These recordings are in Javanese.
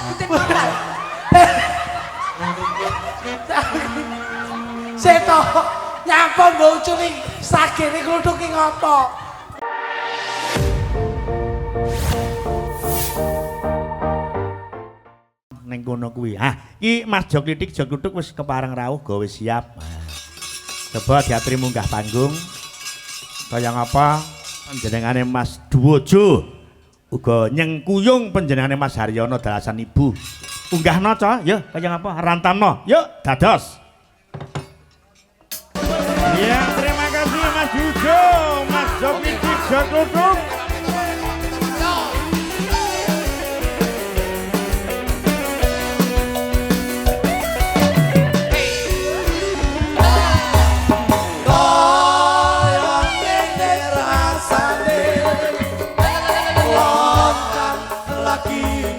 titip modal. Seto nyapa mbok uculi sagene kluthuk ki ngopo? Ning kono kuwi. Iki Mas Jok Titik Jok Kluthuk wis kepareng rawuh gawe siap. Coba diatri munggah panggung. Kaya ngapa panjenengane Mas Duwojo uga nyengkuyung panjenengane Mas Haryono dalasan ibu. Unggahno co, ya kaya ngapa rantamno. Yuk dados. Ya, terima kasih Mas Duwojo, Mas Jok Titik Jok Kluthuk.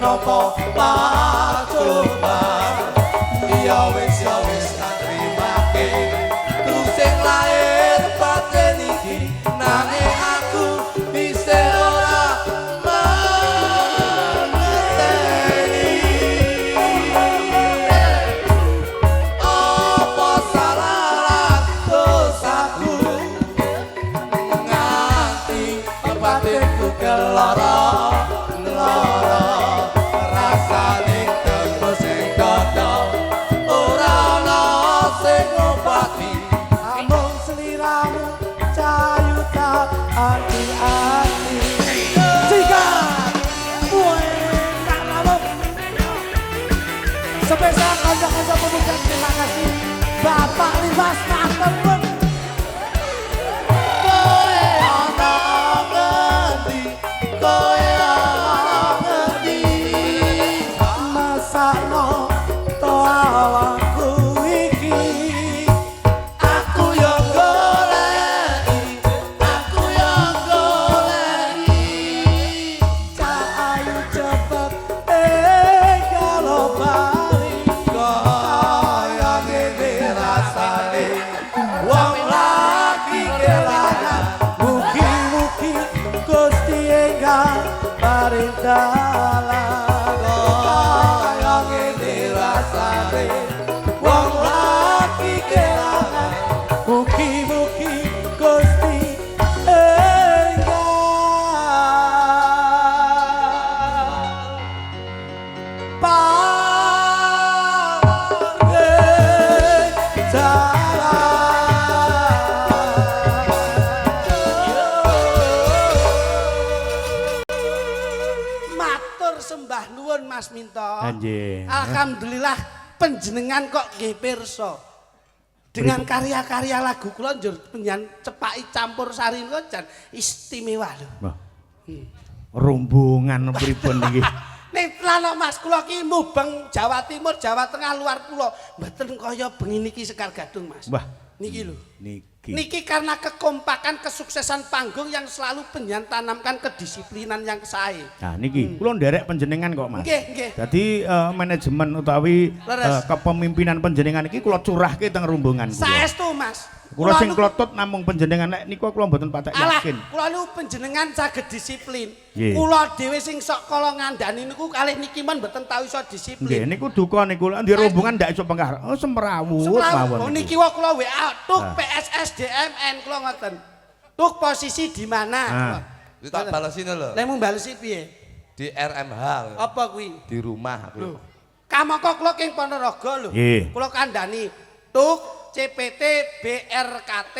Nopo pacoba ya wis tak trimake terus sing lair batin iki nanging aku bisa ora mengerteni apa salah dosaku nganti batinku kelara Spesial kanca-kanca pemuda, terima kasih Bapak Limas Master pun. Kowe ana ngendi, kowe ana ngendi, masakno to awakku iki. aku yo goleki, aku yo goleki. Cak ayu cepet kalau Kaya ngene rasane wong lagi kelangan mugi-mugi Gusti enggal paring dalan. kaya ngene rasane wong lagi kelangan Mugi-mugi Gusti enggal matur sembah nuwun Mas Minto. Nggih. Alhamdulillah panjenengan kok nggih pirsa. Dengan karya-karya lagu kula njur penyan cepaki campur sari kok jan istimewa lho. Wah. Rombongan pripun niki? Ning lana Mas kula ki mubeng Jawa Timur, Jawa Tengah, luar pulau. Mboten kaya bengi niki Sekar Gadung Mas. Wah, Niki lho. niki. Niki karena kekompakan kesuksesan panggung yang selalu penyan tanamkan kedisiplinan yang sae. Nah niki kula nderek panjenengan kok Mas. Nggih, nggih. Dadi manajemen utawi Leres. kepemimpinan panjenengan iki kula curahke teng rombongan kula. Saestu Mas. Kula sing nu- klotut namung panjenengan nek niku kula mboten patek Alah, yakin. kula niku panjenengan saged disiplin. Nggih. Kula dhewe sing sok kala ngandani niku kalih niki men mboten tau iso Nggih disiplin. niku duka niku ndi rombongan ndak iso pengar. Oh semrawut mawon. Oh niku. niki wae kula WA tuk Ah. PSSDMN kula ngoten. Tuk posisi di mana? Ah. Itu tak balesin lho Lek mung balesi piye? di RMH Apa kuwi? di rumah Lho. aku. Kamangka kula king Ponorogo lho. Nggih. Kula kandhani tuk CPT BRKT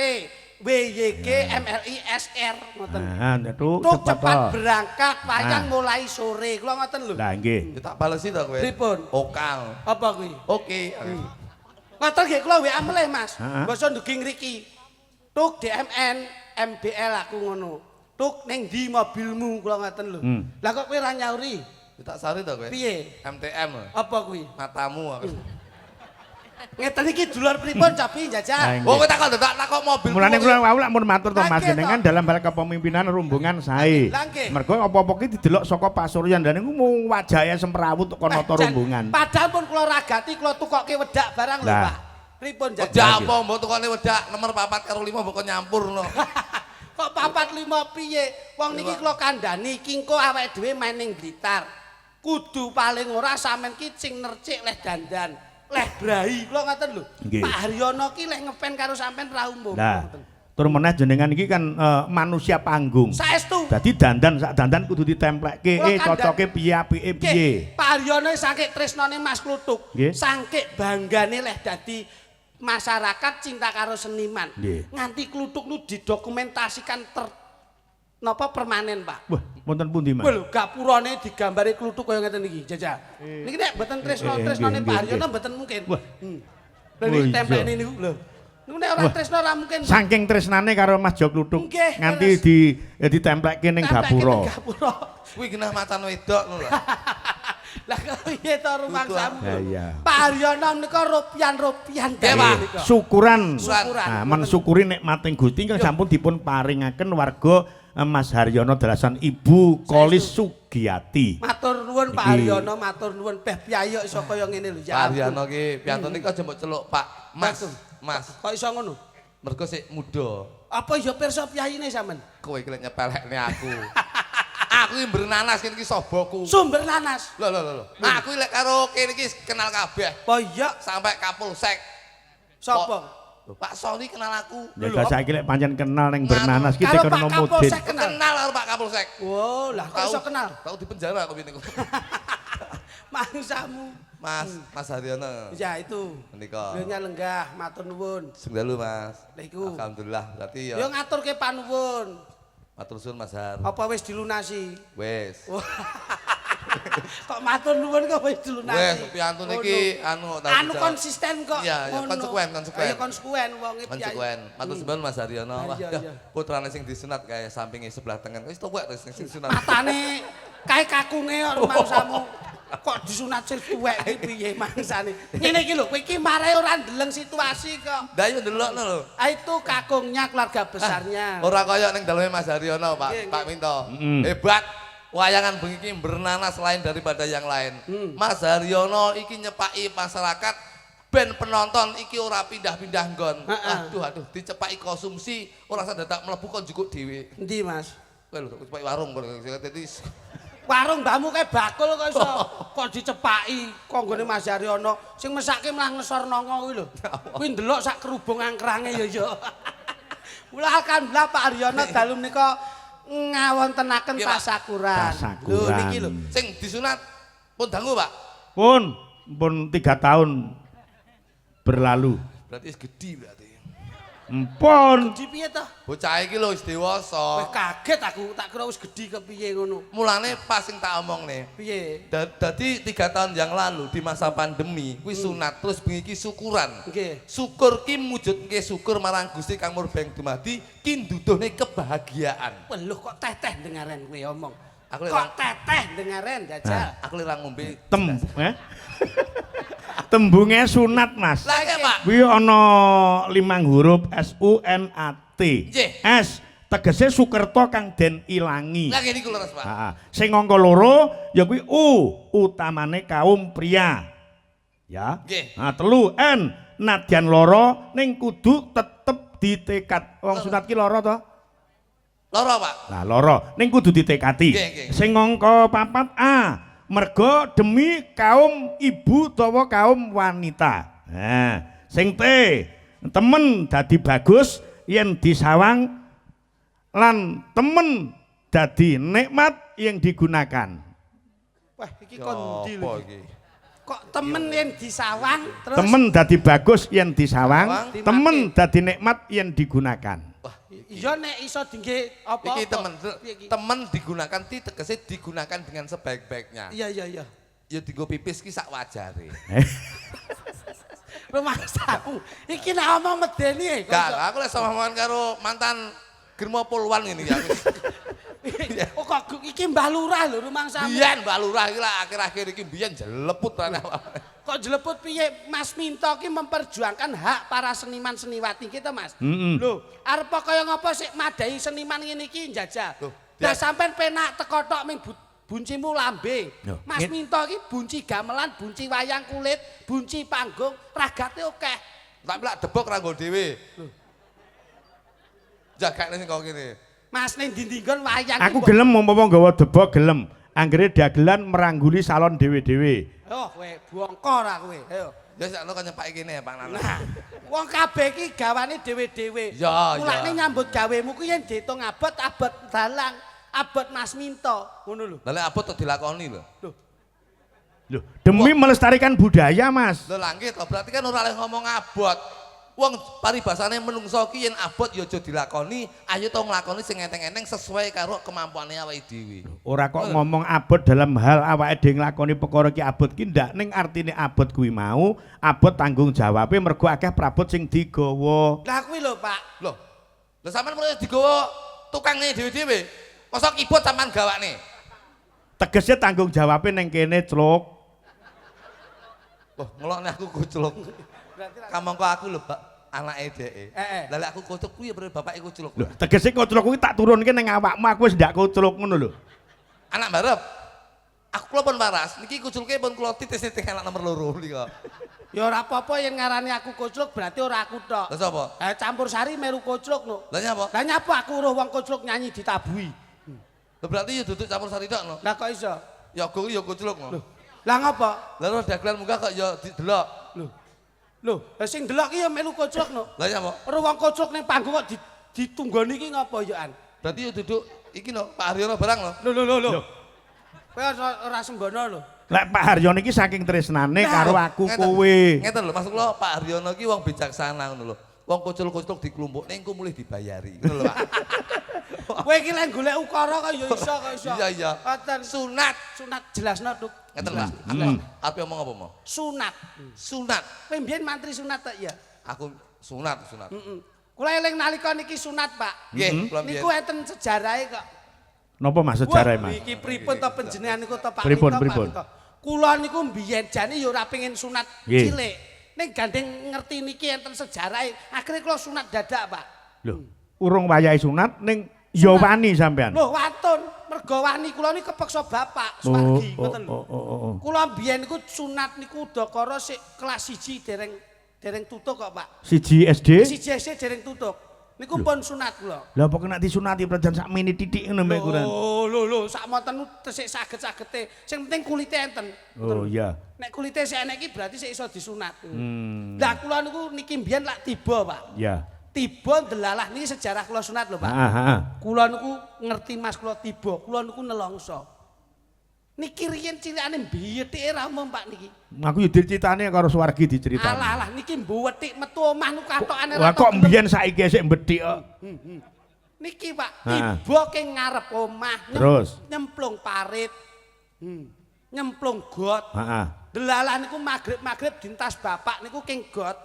WYG MLI SR ngoten. Nah, itu Tuk cepat to. berangkat wayang Ah. mulai sore. Kula ngoten lho. Lah nggih. Itu tak balesin to kowe. Pripun? Okal. Apa kuwi? Oke. Ngoten nggih kula WA meleh Mas. Heeh. Basa ndugi ngriki. Tuk DMN MBL aku ngono. Tuk ning ndi mobilmu kula ngoten lho. Lah kok kowe ora nyauri? Itu tak sari to kowe. Piye? MTM. Apa kuwi? Matamu aku. Ngeten iki dulur pripun Copi njajal. Oh kowe takok mobil. Mulane kula wau lak mun matur to Mas Nggih, jenengan toh. dalam hal kepemimpinan rombongan sae. Lah, nggih. Mergo apa-apa ki didelok saka pasuryan dan niku mung wajahe semrawut kok nata Jan, rombongan. Padahal pun kula ragati kula tukokke wedak barang lho Lah. Pak. Pripun Wedak njajal? apa mbok tukane wedak nomor 4 karo 5 mbok nyampur no. Kok 4 5 piye? Wong niki kula kandhani kingko awake dhewe main ning Blitar. kudu paling ora sampean ki sing nercik leh dandan, leh brahi. Kula ngoten lho. Nggih. Pak Haryono ki leh ngepen karo sampean ra umum. Nah, tur meneh jenengan iki kan manusia panggung. Saestu. Dadi dandan sak dandan kudu ditemplekke, Kula kandhang- cocoke piye apike piye. Nggih, Pak Haryono saking tresnane Mas Kluthuk, Nggih. saking banggane leh dadi masyarakat cinta karo seniman. Nggih. Nganti Kluthuk nu didokumentasikan napa permanen, Pak. Wah, wonten pundi, Mas? Wah lho, gapurane digambari Kluthuk kaya ngeten iki, Jajal. Niki nek mboten tresno-tresnone nggih, Pak nggih, Haryono nggih. mboten mungkin. Wah. Lha Oh, niki iya. tempelne niku lho. Niku nek ora Wah. tresno ora mungkin. Saking tresnane karo Mas Jo Kluthuk Nggih, nganti leres. ditemplekke ning Tempelke gapura. ning Gapura. Kuwi genah macan wedok lho. Lah piye to rumangsamu? Ya, iya. Pak Haryono menika rupian-rupian Nggih, Pak. Syukuran. Syukuran. Nah, mensyukuri nikmating Gusti ingkang sampun dipun paringaken warga Mas Haryono dalasan Ibu Kolis Sugiyati. Matur nuwun Pak Niki. Haryono, matur nuwun Beh Piyayuk iso kaya ngene lho Pak ya. Haryono ki piantun iki aja mbok celuk Pak Mas. Matur. Mas, Kok iso ngono? mergo sik muda. Apa ya pirsa piyayine sampean? Kowe iki lek nyepelekne aku. Aku iki bernanas kene iki soboku. Sumber nanas. Lho lho lho. Nah, aku lek karo kene iki kenal kabeh. Apa iya? Sampai Kapolsek. Sapa? Lho, Pak Soli kenal aku. Ya saiki lek pancen kenal ning Bernanas ki Karo tekan Pak mudin. Kapolsek kenal. Kenal karo Pak Kapolsek. Wow, lah kok iso kenal? Tahu di penjara aku niku. Mangsamu. Mas Haryono. Ya itu. Menika. Lha lenggah, matur nuwun. Sing dalu, Mas. Lah iku. Alhamdulillah. Berarti ya Yo ngaturke panuwun. matur suwun Mas Har. Apa wis dilunasi? Wes. Wah. Kok matur nuwun kok wis Wes, dilunasi? piantun iki anu tak Anu dijawab. konsisten kok. Iya, iya, ngono. konsekuen, konsekuen. Ayo konsekuen wonge piye. Konsekuen. Matur suwun Mas Haryono. Wah, Iya, ya, iya. putrane sing disunat kae sampinge sebelah tengen. Wis tuwek wis sing disunat. Matane kae kakunge kok mangsamu. Kok disunat sing tuwek iki piye mangsane? Ngene iki lho, kowe iki mare ora ndeleng situasi kok. Lah yo ndelokno lho. Itu kakungnya keluarga besarnya. Ora kaya ning daleme Mas Haryono, Pak Nggih, Pak nggih. Minto. Mm. Hebat. Wayangan bengi iki bernanas lain daripada yang lain. Mas Haryono iki nyepaki masyarakat ben penonton iki ora pindah-pindah nggon. Heeh. Aduh, dicepaki konsumsi ora sadak mlebu kon jukuk dhewe. Endi, Mas? Kowe lho cepaki warung kok dadi Warung mbahmu kae bakul kok iso kok dicepaki konggone Mas Haryono. Sing mesake malah ngesor nongo kuwi lho. Kuwi ndelok sak kerubung angkrange ya ya. Mula alhamdulillah Pak Haryono dalu menika ngawontenaken Nggih, Pak. tasakuran. Tasakuran. Lho niki lho. sing disunat pun dangu, Pak. Pun 3 tahun berlalu. Berarti wis gedhi berarti. Empun. Di piye to? Bocah iki lho wis Wis dewasa. kaget aku, tak kira wis gedhi kepiye ngono. Mulane pas sing tak omongne. Piye? Dadi 3 tahun yang lalu di masa pandemi kuwi sunat terus bengi iki syukuran. Nggih. Syukur ki mujudke syukur marang Gusti kang murbeng dumadi ki nduduhne kebahagiaan. Lho kok teteh dengaren kowe omong. Aku lek Kok teteh dengaren jajal. aku lek ngombe Tembunge sunat, Mas. Lah iki, Pak. Kuwi ana 5 huruf SUNAT. Nggih. S tegese Sukerto kang den ilangi. Lah ngene iku leres, Pak. Heeh. Sing angka loro ya kuwi utamane kaum pria. Ya. Nggih. Nah, 3 N nadyan loro ning kudu tetep ditekad. Wong sunat ki loro to? Loro, Pak. Nah, loro ning kudu ditekati. Nggih, nggih. Sing angka 4 A mergo demi kaum ibu utawa kaum wanita. Nah, sing T temen dadi bagus yen disawang lan temen dadi nikmat yang digunakan. Wah, iki Ya kondi apa lho. iki? Kok temen yang disawang terus Temen dadi bagus yen disawang, Disawang. temen dadi nikmat yang digunakan. Wah, iya nek iso dingge apa? iki temen Piye iki? temen digunakan ti tegese digunakan dengan sebaik-baiknya. Iya iya iya. Ya dienggo pipis ki sak wajare. Rumangsamu. Iki nek omong medeni e. kok Gak, iso- aku lek sama karo mantan Girma Pulwan ngene ya. Oh kok iki Mbah Lurah lho rumangsamu. Biyen Mbak Lurah iki lah akhir-akhir iki biyen jeleput rene. Kok jeleput piye Mas Minto ki memperjuangkan hak para seniman seniwati kita Mas. Lho, arep kaya ngapa sik madai seniman ngene iki njajal. Loh, Lah dia- sampean penak teko tok ming buncimu lambe. Loh, Mas Minto ki bunci gamelan, bunci wayang kulit, bunci panggung, ragate akeh. Tak lak debok ra nggo dhewe. Jagane sing kok kene. Mas ning ndi-ndi nggon wayang Aku ki mbok- gelem umpama nggawa debok gelem. anggere dagelan merangguli salon dhewe-dhewe. Oh, kowe bongko ra kowe. Ayo. Ya sakno kan nyepaki kene ya Pak Nanas. Nah, wong kabeh iki gawane dhewe-dhewe. Ya, Mulane ya. nyambut gawemu ku yen diitung abot dalang, abot Mas Minto, ngono lho. Lah lek abot tok dilakoni lho. Loh, demi melestarikan budaya, Mas. Lho langit to berarti kan ora oleh ngomong abot. Wong paribasane menungso ki yen abot ya aja dilakoni, ayo to nglakoni sing enteng-enteng sesuai karo kemampuane awake dhewe. Ora kok ngomong abot dalam hal awake dhewe nglakoni perkara ki abot ki ndak ning artine abot kuwi mau abot tanggung jawabe mergo akeh prabot sing digawa. Lah kuwi lho, Pak. Loh. Lah sampean mulai digawa tukange dhewe-dhewe. Mosok kibot sampean gawane. Tegese tanggung jawabe ning kene, Cluk. Loh, ngelokne aku kucluk. Kamangka aku lho, Pak, anake dheke. Lah lek aku kucluk kuwi ya bapake kucluk. Lho, tegese kucluk kuwi tak turunke ning awakmu, aku wis ndak kucluk ngono lho. Anak barep. Aku kula pun waras. Niki kucluke pun kula titis ning anak nomor 2 nika. Ya ora apa-apa yen ngarani aku kucluk berarti ora aku tok. Lah sapa? Campur sari meru kucluk lho. Lah nyapa? Lah nyapa aku weruh wong kucluk nyanyi ditabui. Lah berarti ya duduk campur sari tok no. Lah kok iso? Ya aku ya kucluk no. Lah ngapa? Lah ora dagelan munggah kok ya didelok. Lho, sing delok ki ya melu kucluk no. Lah nyapa? Weruh wong kucluk ning panggung kok ditunggoni iki ngapa ya an? Berarti ya duduk iki no Pak Haryono barang no. Lho. Kowe ora sembono lho. Lek Pak Haryono iki saking tresnane Nah, karo aku Ngeten. kowe. Ngeten lho maksud kula Pak Haryono ki wong bijaksana ngono lho. Wong kucluk-kucluk diklumpukne engko mulih dibayari. Ngono lho Pak. Kowe iki lek golek ukara kok ya iso kok iso. Iya. Ngoten. Sunat. Sunat jelasno Tuk. Ngeten Pak. Arep ngomong apa mau? Sunat. Sunat. Kowe mbiyen mantri sunat tak ya? Aku sunat. Kula eling nalika niki sunat, Pak. Nggih, kula biyen. Niku enten sejarahe kok. Napa Mas sejarah, Mas? Iki pripun to panjenengan niku to Pak Pripun, Minto, Pak pripun? Minto. Kula niku mbiyen jane ya ora pengin sunat Nggih. cilik. Ning gandeng ngerti niki enten sejarahe, akhire kula sunat dadak, Pak. Lho, urung wayahe sunat ning ya wani sampean. Lho, watun, mergo wani kula niki kepeksa bapak Suwargi, ngoten lho. Kula mbiyen niku sunat niku udakara sik kelas 1 dereng tutuk kok, Pak. Siji SD. Siji SD dereng tutuk. Niku pun sunat kula. Lah apa kena disunati prajan sak mini titik ngono mek kuran. Lho, sak monten tesik saged-sagete. Sing penting kulite enten. Oh iya. Nek kulite sik enek iki berarti sik iso disunat. Lah kula niku niki mbiyen lak tiba, Pak. Ya. Tiba ndelalah niki sejarah kula sunat lho, Pak. Heeh. Kula niku ngerti Mas kula tiba, kula niku nelongso. Niki riyen cilikane mbiyetike ra umum Pak niki. Aku yo diceritane karo Suwargi diceritani. Alah, niki mbuwetik metu omah niku katokane Lah kok mbiyen saiki sik mbethik kok. Niki Pak, Ha. tiba ke ngarep omah, Terus? nyemplung parit. Nyemplung got. Heeh. Delalah niku magrib dintas bapak niku king got.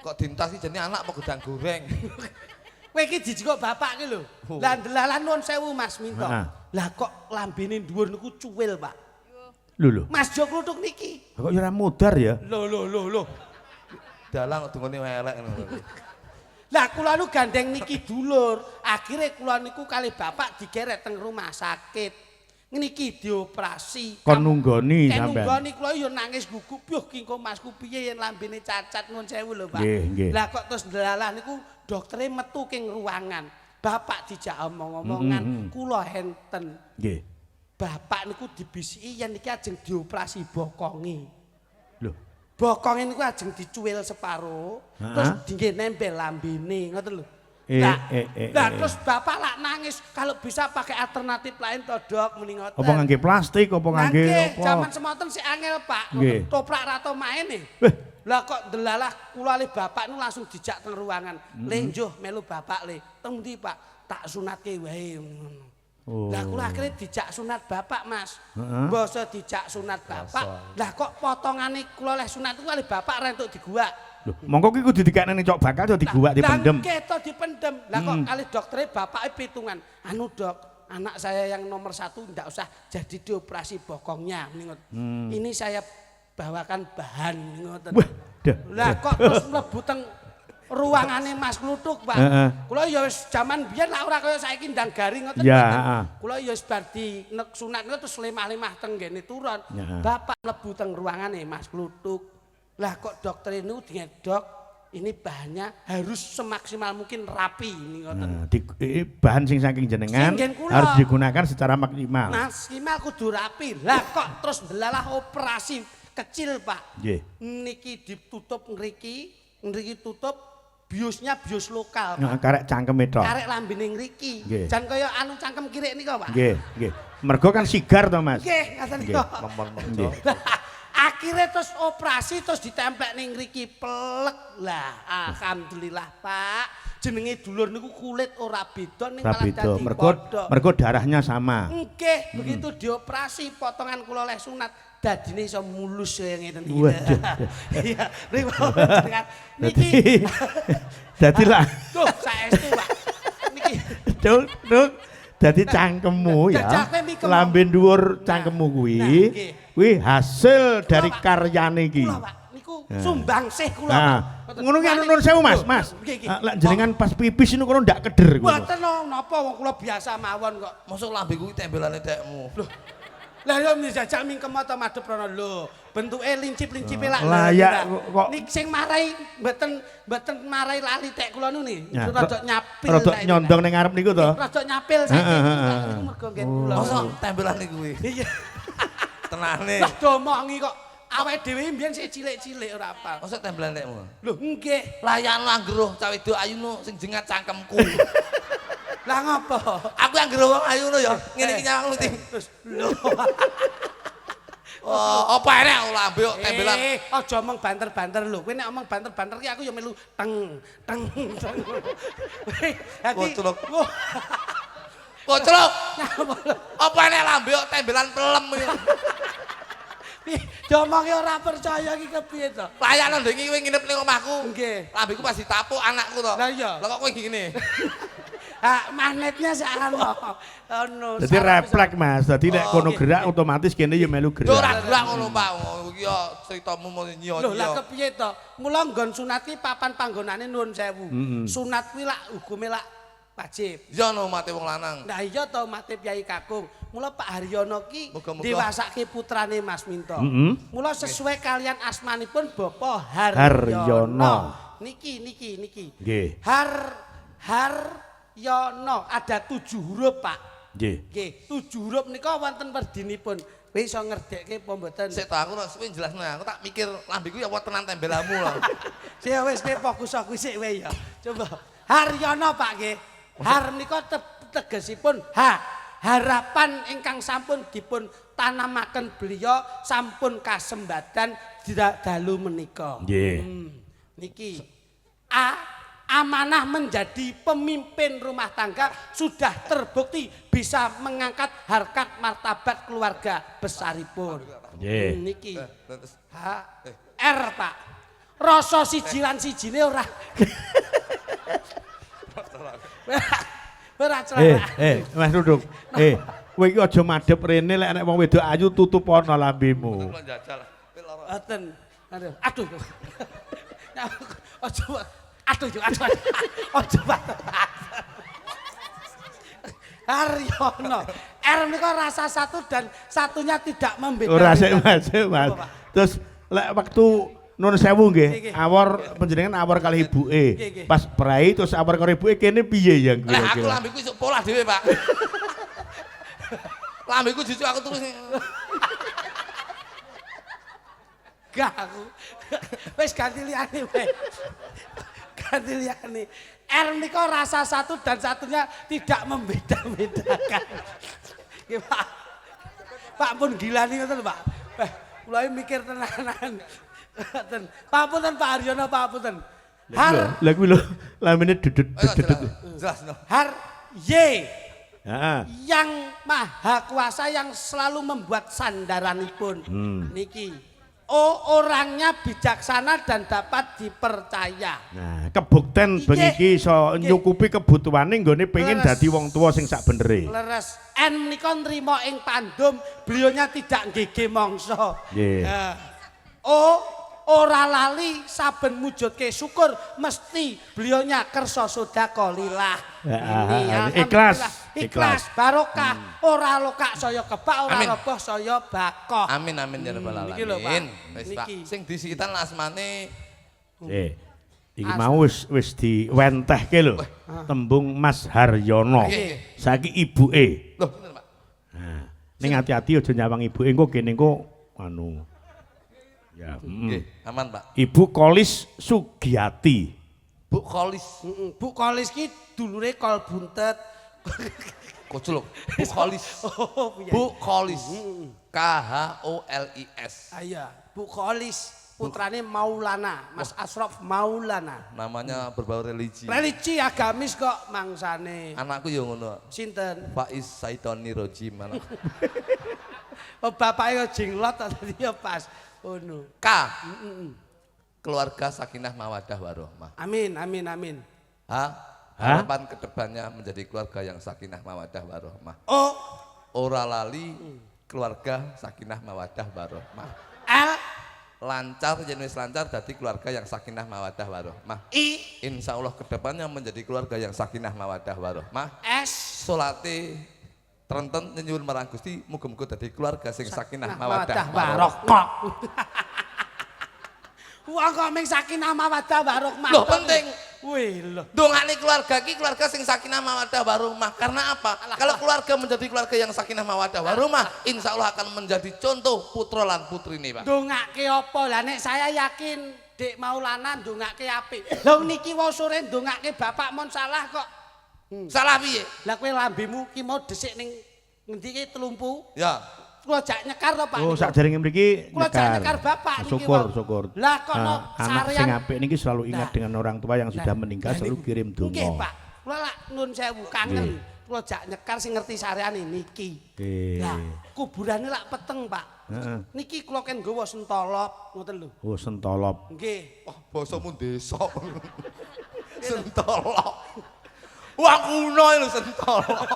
Kok dintas iki jenenge anak apa gedang goreng. Kowe iki jijik kok bapak ki lho. Lah delalah nuwun sewu Mas Minto. Ha. Lah kok lambene dhuwur niku cuwil, Pak. Lho. Mas Jo kluthuk niki. Kok yo ora mudar ya? Lho. Dalang kok dungane elek ngono. Lah kula nu gandeng niki dulur. Akhire kula niku kali bapak digeret teng rumah sakit. Niki dioperasi. Kon nunggoni Ken sampean. nunggoni kula yo nangis gugup. Yuh kingko Masku piye yen lambene cacat nuwun sewu lho, Pak. Nggih. Lah kok terus delalah niku doktere metu king ruangan. Bapak dijak omong-omongan, kula henten. Nggih. Bapak niku dibisiki yen iki ajeng dioperasi bokonge. Lho. Bokonge niku ajeng dicuwil separo, terus nggih nempel lambene, ngoten lho. Lah terus bapak lak nangis kalau bisa pakai alternatif lain to, Dok, muni ngoten. Apa ngangge plastik apa ngangge Nggih, apa? jaman semonten sik angel, Pak. Nggih. Toprak rato maene. Lah kok delalah kula le bapak niku langsung dijak teng ruangan. Le njuh melu bapak le. Teng ndi, Pak? Tak sunatke wae ngono. Oh. Lah kula akhirnya dijak sunat bapak, Mas. Mbasa dijak sunat bapak. Lah kok potongane kula leh sunat iku kali bapak rentuk diguak. Lho, mongko ki kudu dikekne ning cok bakal to diguwak dipendem. Lah keto dipendem. Lah kok kali doktere bapake pitungan. Anu, Dok, anak saya yang nomor 1 ndak usah jadi dioperasi bokongnya. Ini saya bawakan bahan ngoten. Wah, dah. Lah kok terus mlebu teng ruangane Mas Kluthuk, Pak. Heeh. Kula ya wis jaman biyen lah ora kaya saiki ndang garing ngoten. Ya, mboten. heeh. Kula ya wis bar di nek sunat niku terus lemah-lemah teng ngene turun. Ya. Bapak mlebu teng ruangane Mas Kluthuk. Lah kok dokter niku dingedok ini bahannya harus semaksimal mungkin rapi ini ngoten. Nah, bahan sing saking jenengan Sing nggen kula. harus digunakan secara maksimal. Maksimal kudu rapi. Lah kok terus delalah operasi kecil, Pak. Nggih. Niki ditutup ngriki tutup biusnya bius lokal, Pak. Nah, karek cangkeme tok. Karek lambene ngriki. Nggih. Jan kaya anu cangkem kirik nika, Pak. Nggih, nggih. Mergo kan sigar to, Mas. Nggih, ngaten Nggih. nika. Nggih. Akhirnya terus operasi terus ditemplek ning ngriki pelek. Lah, alhamdulillah, Pak. Jenenge dulur niku kulit ora beda ning malah Beda. dadi Mergo darahnya sama. Nggih, begitu dioperasi potongan kula oleh sunat dadine iso mulus kaya ngeten iki. Waduh. Iya, niku jenengan niki. Dadi lah. Duh, saestu, Pak. Niki. Duk. Dadi cangkemmu ya. Cacahnya mi kemau. Lambe dhuwur cangkemmu kuwi. nggih. Kuwi hasil dari Pak. karyane iki. Kula, Pak, niku sumbangsih kula. Nah, Pak. ngono ki anu nun sewu Mas, Mas. Nggih, nggih. Lek jenengan pas pipis niku kono ndak keder ngono. Mboten napa wong kula biasa mawon kok. Masuk lambe kuwi tembelane tekmu. Lah yo jajak mingkem ta madhep rono lho. Bentuke lincip-lincipe lak. Layak kok. Nik sing marai mboten marai lali tek kula nu nih. Ya, Rada nyapil. Rada nyondong ning ngarep niku to. Rada nyapil saiki. Niku mergo ngen kula. Masuk tembelane kuwi. Iya. Tenane. Lah domongi kok awake dhewe mbiyen sik cilik-cilik ora apal. Masuk tembelane tekmu. Lho nggih. Layan anggeruh cah wedok ayuno sing jengat cangkemku. Lah ngopo? Aku anggeruh wong ayuno ya. Ngene iki nyawang luting. Terus lho. Oh, apa enek lambe kok tembelan. Aja omong banter-banter lho. Kowe nek omong banter-banter ki aku ya melu teng. Koclok. Koclok. Apa enek lambe kok tembelan pelem iki. Diomongi ora percaya iki kepiye to? Layan ndek iki kowe nginep ning omahku. Nggih. Lambeku pas ditapuk anakku to. Lah iya. Lah kok kowe ngene. Ah, magnetnya sakno. Ono. Dadi refleks Mas. Dadi nek kono nggih. gerak otomatis kene ya melu Yo ora gerak. gerak ngono Pak. Iki yo critamu mau Lho lah nyo-nyo. kepiye to? Mula nggon sunat ki papan panggonane nuwun sewu. Sunat kuwi lak hukume lak wajib. Yo no mate wong lanang. Nah iya to mate Kyai Kakung. Mula Pak Haryono ki Muga-muga. dewasake putrane Mas Minto. Mm-mm. Mula sesuai kalian asmanipun Bapak Haryono. Haryono. Niki. Nggih. Haryono ada 7 huruf Pak. Nggih. Nggih, 7 huruf nika wonten werdinipun. Kowe iso ngerdekke apa mboten? Sik to aku nek suwe jelasno aku tak mikir lambeku ya apa tenan tembelamu lho. Sik wis kowe fokus aku sik wae ya. Coba Haryono Pak nggih. Har nika tegesipun harapan ingkang sampun dipun tanamaken beliau sampun kasembadan dalu menika. Nggih. Niki amanah menjadi pemimpin rumah tangga sudah terbukti bisa mengangkat harkat martabat keluarga besaripun. Nggih. Niki R Pak. Rasa siji lan sijine ora. Ora celaka. Mas Duduk. Kowe iki aja madhep rene lek nek wong wedok ayu tutup ana lambemu. Kok njajal. Aten. Aduh. Aduh. Aduh. Haryono. R niku rasa satu dan satunya tidak membedakan. Ora sik Mas. Terus lek waktu Nun sewu Nggih. nggih, awor panjenengan awor kali ibuke. Nggih. Pas prai terus awor karo ibuke kene piye ya Lah aku kira-kira? lambeku isuk pola dhewe, Pak. Lambeku justru aku terus Gak aku. Wis ganti liyane wae. Ganti liyane. R niku rasa satu dan satunya tidak membeda-bedakan. Nggih, Pak. Pak pun gila nih ngoten, Pak. Kula mikir tenanan. Papunten Pak Haryono, papunten. Har Lah kuwi lho lamene dudut. jelas no. Har Y Heeh. yang maha kuasa yang selalu membuat sandaranipun. Niki. O orangnya bijaksana dan dapat dipercaya. Nah, kebukten bengi iki iso nyukupi kebutuhane nggone pengen Leres. dadi wong tuwa sing sak benere. Leres. N nika nrimo ing pandum, beliaunya tidak nggege mangsa. Nggih. O ora lali saben mujudke syukur mesti beliaunya kersa sedekah lillah. Ini Ikhlas. Ikhlas barokah. Ora lokak saya kebak, ora Amin. roboh saya bakoh. Amin amin ya rabbal Niki lho, Pak. alamin. Wis Pak, Niki. sing disikitan asmane Nggih. Iki mau wis diwentehke lho. Tembung Mas Haryono. Saiki ibuke. Loh, bener, Pak. Nah, ning ati-ati aja nyawang ibuke engko kene engko anu. Ya, Nggih, aman, Pak. Ibu Kolis Sugiyati. Bu Kolis. Bu Kolis ki dulure kol buntet. Kocluk. Bu Kolis. Oh, piye? Bu Kolis. KHOLIS. Iya, Bu Kolis. Putrane Maulana, Mas Asraf Maulana. Namanya berbau religi. Religi agamis kok mangsane. Anakku ya ngono. Sinten? Faiz Saitoni Rojim anak. Oh, bapake jenglot tadi ya pas. Ngono. K. Keluarga Sakinah Mawaddah Warohmah. Amin, amin, amin. Harapan kedepannya menjadi keluarga yang Sakinah Mawaddah Warohmah. Oh, Ora lali keluarga Sakinah Mawaddah Warohmah. L Lancar jenis lancar jadi keluarga yang Sakinah Mawaddah Warohmah. I Insya Allah kedepannya menjadi keluarga yang Sakinah Mawaddah Warohmah. S Solate trenten nyuwun marang Gusti muga-muga dadi keluarga sing Sakinah Mawaddah Mawaddah Warohmah. Barokah. Wah kok ming Sakinah Mawaddah Barokah. Loh penting. Wih lho. Dongane keluarga ki keluarga sing Sakinah Mawaddah Warohmah. Karena apa? Kalau keluarga menjadi keluarga yang Sakinah Mawaddah Warohmah, insya Allah akan menjadi contoh putra lan putri ini, Pak. Ndongake apa? Lah nek saya yakin Dik Maulana ndongake apik. Lha niki wae sore ndongake bapak mon salah kok. Salah piye? Lah kowe lambemu ki mau dhisik ning ngendi ki telumpu? Ya. Kula jak nyekar to, Pak. Oh, sakderenge mriki Kula jak nyekar bapak niki. Syukur, wau. syukur. Lah kok no anak sing sarean. apik niki selalu ingat Nah. dengan orang tua yang sudah meninggal Nah, selalu niku. kirim Nggih, donga. Pak. Kula lak nun sewu kangen. Kula jak nyekar sing ngerti sareane niki. Nggih. Lah, kuburane lak peteng, Pak. Heeh. Niki kula ken nggawa sentolop ngoten lho. Oh, sentolop. Nggih. Oh, basamu desa. Sentolok. Wah kuno lho sentolok.